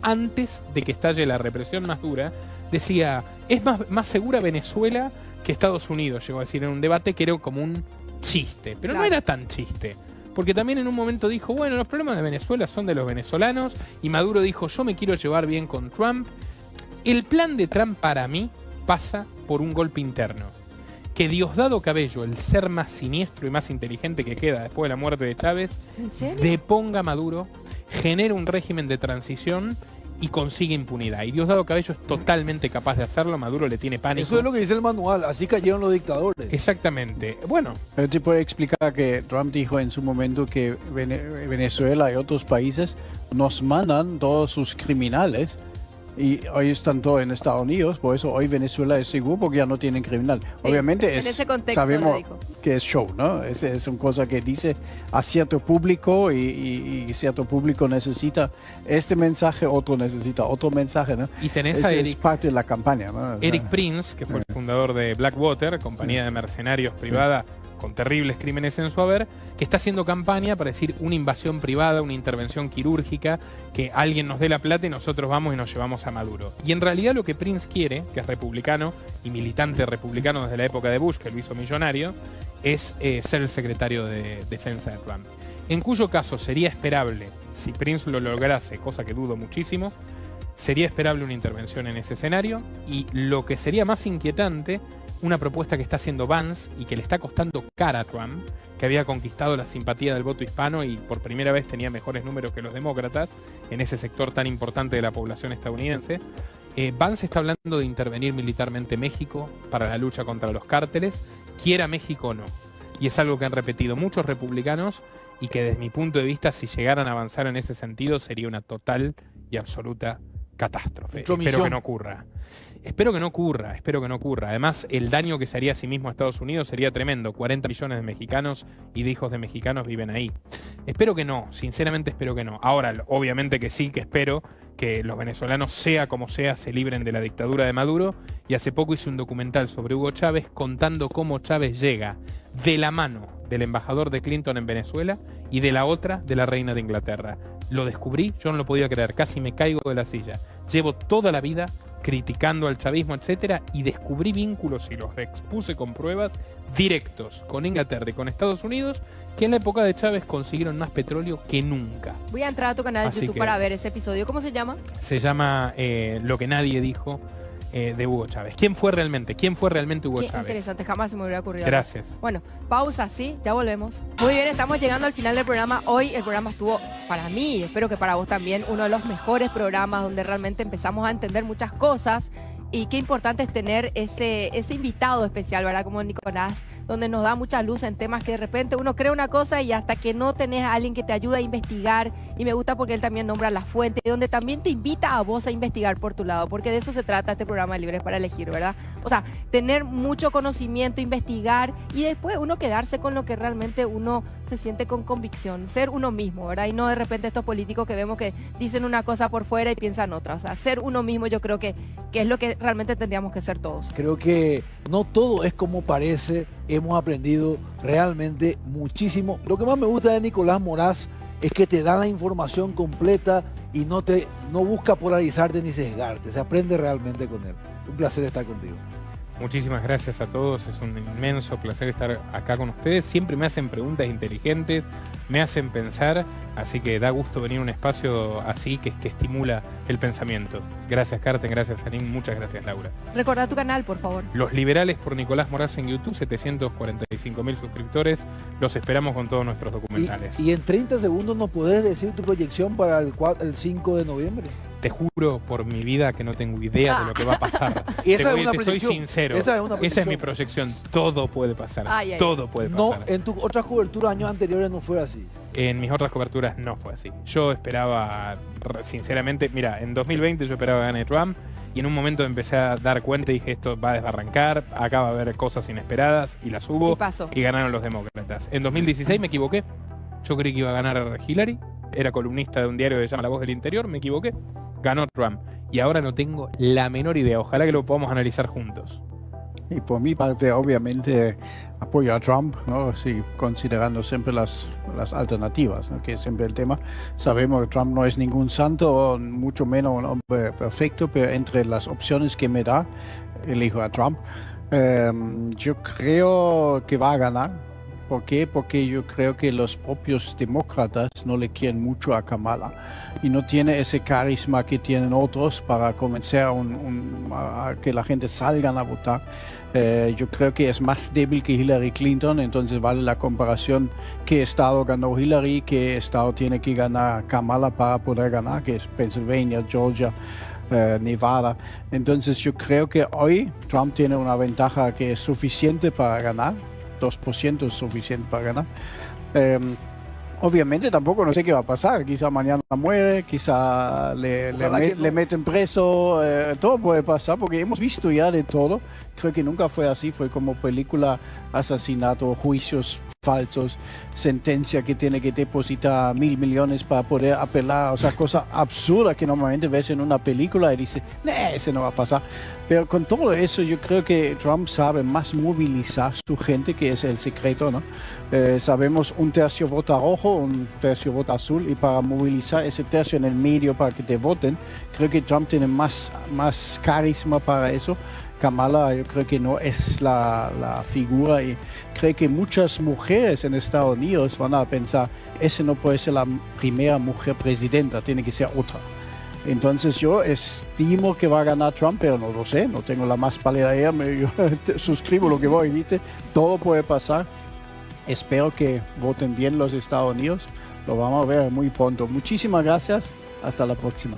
antes de que estalle la represión más dura, decía, es más segura Venezuela que Estados Unidos, llegó a decir en un debate que era como un chiste, pero no Claro. era tan chiste. Porque también en un momento dijo, bueno, los problemas de Venezuela son de los venezolanos, y Maduro dijo, yo me quiero llevar bien con Trump. El plan de Trump para mí pasa por un golpe interno. que Diosdado Cabello, el ser más siniestro y más inteligente que queda después de la muerte de Chávez, ¿En serio? deponga a Maduro, genere un régimen de transición y consigue impunidad. Y Diosdado Cabello es totalmente capaz de hacerlo, Maduro le tiene pánico. Eso es lo que dice el manual, así cayeron los dictadores. Exactamente. Bueno, Pero te puedo explicar que Trump dijo en su momento que Venezuela y otros países nos mandan todos sus criminales y hoy están todos en Estados Unidos, por eso hoy Venezuela es seguro porque ya no tienen criminal. Sí, Obviamente en es, ese contexto lo sabemos dijo. que es show, ¿no? Es una cosa que dice a cierto público y cierto público necesita este mensaje, otro necesita otro mensaje, ¿no? y tenés Es, a es Eric, parte de la campaña, ¿no? O sea, Eric Prince, que fue el fundador de Blackwater, compañía de mercenarios privada con terribles crímenes en su haber, que está haciendo campaña para decir una invasión privada, una intervención quirúrgica, que alguien nos dé la plata y nosotros vamos y nos llevamos a Maduro. Y en realidad lo que Prince quiere, que es republicano y militante republicano desde la época de Bush, que lo hizo millonario, es ser el secretario de defensa de Trump. En cuyo caso sería esperable, si Prince lo lograse, cosa que dudo muchísimo, sería esperable una intervención en ese escenario, y lo que sería más inquietante, una propuesta que está haciendo Vance y que le está costando cara a Trump, que había conquistado la simpatía del voto hispano y por primera vez tenía mejores números que los demócratas en ese sector tan importante de la población estadounidense. Vance está hablando de intervenir militarmente México para la lucha contra los cárteles, quiera México o no. Y es algo que han repetido muchos republicanos y que desde mi punto de vista, si llegaran a avanzar en ese sentido, sería una total y absoluta catástrofe. Intromisión. Espero que no ocurra. Espero que no ocurra, espero que no ocurra. Además, el daño que se haría a sí mismo a Estados Unidos sería tremendo. 40 millones de mexicanos y de hijos de mexicanos viven ahí. Espero que no, sinceramente espero que no. Ahora, obviamente que sí, que espero que los venezolanos, sea como sea, se libren de la dictadura de Maduro. Y hace poco hice un documental sobre Hugo Chávez contando cómo Chávez llega de la mano del embajador de Clinton en Venezuela y de la otra de la reina de Inglaterra. Lo descubrí, yo no lo podía creer, casi me caigo de la silla. Llevo toda la vida criticando al chavismo, etcétera, y descubrí vínculos y los expuse con pruebas directos con Inglaterra y con Estados Unidos, que en la época de Chávez consiguieron más petróleo que nunca. Voy a entrar a tu canal de Así YouTube que- para ver ese episodio. ¿Cómo se llama? Se llama Lo que nadie dijo de Hugo Chávez. ¿Quién fue realmente? ¿Quién fue realmente Hugo Qué Chávez? interesante, jamás se me hubiera ocurrido. Gracias. Bueno, pausa, sí, ya volvemos. Muy bien, estamos llegando al final del programa. Hoy el programa estuvo, para mí, espero que para vos también, uno de los mejores programas donde realmente empezamos a entender muchas cosas. Y qué importante es tener ese invitado especial, ¿verdad? Como Nicolás, donde nos da mucha luz en temas que de repente uno cree una cosa y hasta que no tenés a alguien que te ayude a investigar. Y me gusta porque él también nombra la fuente, donde también te invita a vos a investigar por tu lado, porque de eso se trata este programa de Libres para Elegir, ¿verdad? O sea, tener mucho conocimiento, investigar y después uno quedarse con lo que realmente uno se siente con convicción, ser uno mismo, ¿verdad? Y no de repente estos políticos que vemos que dicen una cosa por fuera y piensan otra. O sea, ser uno mismo yo creo que es lo que realmente tendríamos que ser todos. Creo que no todo es como parece. Hemos aprendido realmente muchísimo. Lo que más me gusta de Nicolás Moraz es que te da la información completa y no busca polarizarte ni sesgarte. Se aprende realmente con él. Un placer estar contigo. Muchísimas gracias a todos, es un inmenso placer estar acá con ustedes. Siempre me hacen preguntas inteligentes, me hacen pensar, así que da gusto venir a un espacio así que estimula el pensamiento. Gracias Carten, gracias Anín, muchas gracias Laura. Recordá tu canal, por favor. Los Liberales por Nicolás Moraz en YouTube, 745.000 suscriptores, los esperamos con todos nuestros documentales. Y en 30 segundos nos podés decir tu proyección para el 5 de noviembre. Te juro por mi vida que no tengo idea de lo que va a pasar. Y esa es una Te soy proyección. sincero, Esa es una esa es mi proyección. proyección, todo puede pasar, Ay, ay, todo puede No, pasar. en tus otras coberturas años anteriores no fue así. En mis otras coberturas no fue así. Yo esperaba, sinceramente, mira, en 2020 yo esperaba que gane Trump y en un momento empecé a dar cuenta y dije esto va a desbarrancar, acá va a haber cosas inesperadas y las hubo Y pasó. y ganaron los demócratas. En 2016 me equivoqué, yo creí que iba a ganar Hillary, era columnista de un diario que se llama La Voz del Interior, me equivoqué, ganó Trump y ahora no tengo la menor idea, ojalá que lo podamos analizar juntos. Y por mi parte, obviamente, apoyo a Trump, ¿no? Sí, considerando siempre las alternativas, ¿no? Que es siempre el tema. Sabemos que Trump no es ningún santo, mucho menos un hombre perfecto, pero entre las opciones que me da, elijo a Trump. Yo creo que va a ganar, ¿Por qué? Porque yo creo que los propios demócratas no le quieren mucho a Kamala y no tiene ese carisma que tienen otros para convencer a que la gente salgan a votar. Yo creo que es más débil que Hillary Clinton, entonces vale la comparación qué estado ganó Hillary, qué estado tiene que ganar Kamala para poder ganar, que es Pennsylvania, Georgia, Nevada. Entonces yo creo que hoy Trump tiene una ventaja que es suficiente para ganar, 2% es suficiente para ganar. Obviamente tampoco no sé qué va a pasar, quizá mañana muere, quizá le meten preso, todo puede pasar porque hemos visto ya de todo. Creo que nunca fue así, fue como película, asesinato, juicios falsos, sentencia que tiene que depositar 1.000 millones para poder apelar, o sea, cosa absurda que normalmente ves en una película y dices, ese no va a pasar. Pero con todo eso yo creo que Trump sabe más movilizar su gente, que es el secreto, ¿no? Sabemos un tercio vota rojo, un tercio vota azul, y para movilizar ese tercio en el medio para que te voten, creo que Trump tiene más carisma para eso. Kamala yo creo que no es la figura, y creo que muchas mujeres en Estados Unidos van a pensar, esa no puede ser la primera mujer presidenta, tiene que ser otra. Entonces yo estimo que va a ganar Trump, pero no lo sé, no tengo la más pálida idea, yo suscribo lo que vos dijiste, todo puede pasar. Espero que voten bien los Estados Unidos, lo vamos a ver muy pronto. Muchísimas gracias, hasta la próxima.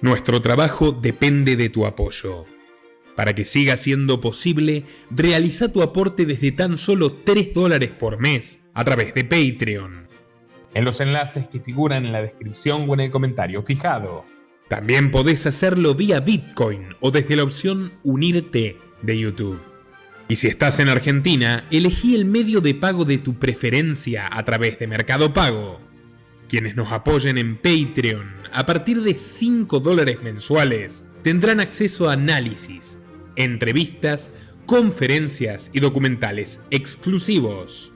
Nuestro trabajo depende de tu apoyo. Para que siga siendo posible, realiza tu aporte desde tan solo $3 por mes a través de Patreon, En los enlaces que figuran en la descripción o en el comentario fijado. También podés hacerlo vía Bitcoin o desde la opción Unirte de YouTube. Y si estás en Argentina, elegí el medio de pago de tu preferencia a través de Mercado Pago. Quienes nos apoyen en Patreon a partir de $5 mensuales tendrán acceso a análisis, entrevistas, conferencias y documentales exclusivos.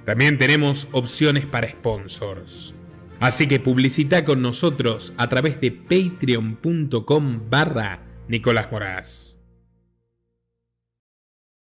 También tenemos opciones para sponsors. Así que publicita con nosotros a través de patreon.com/Nicolás Moraz.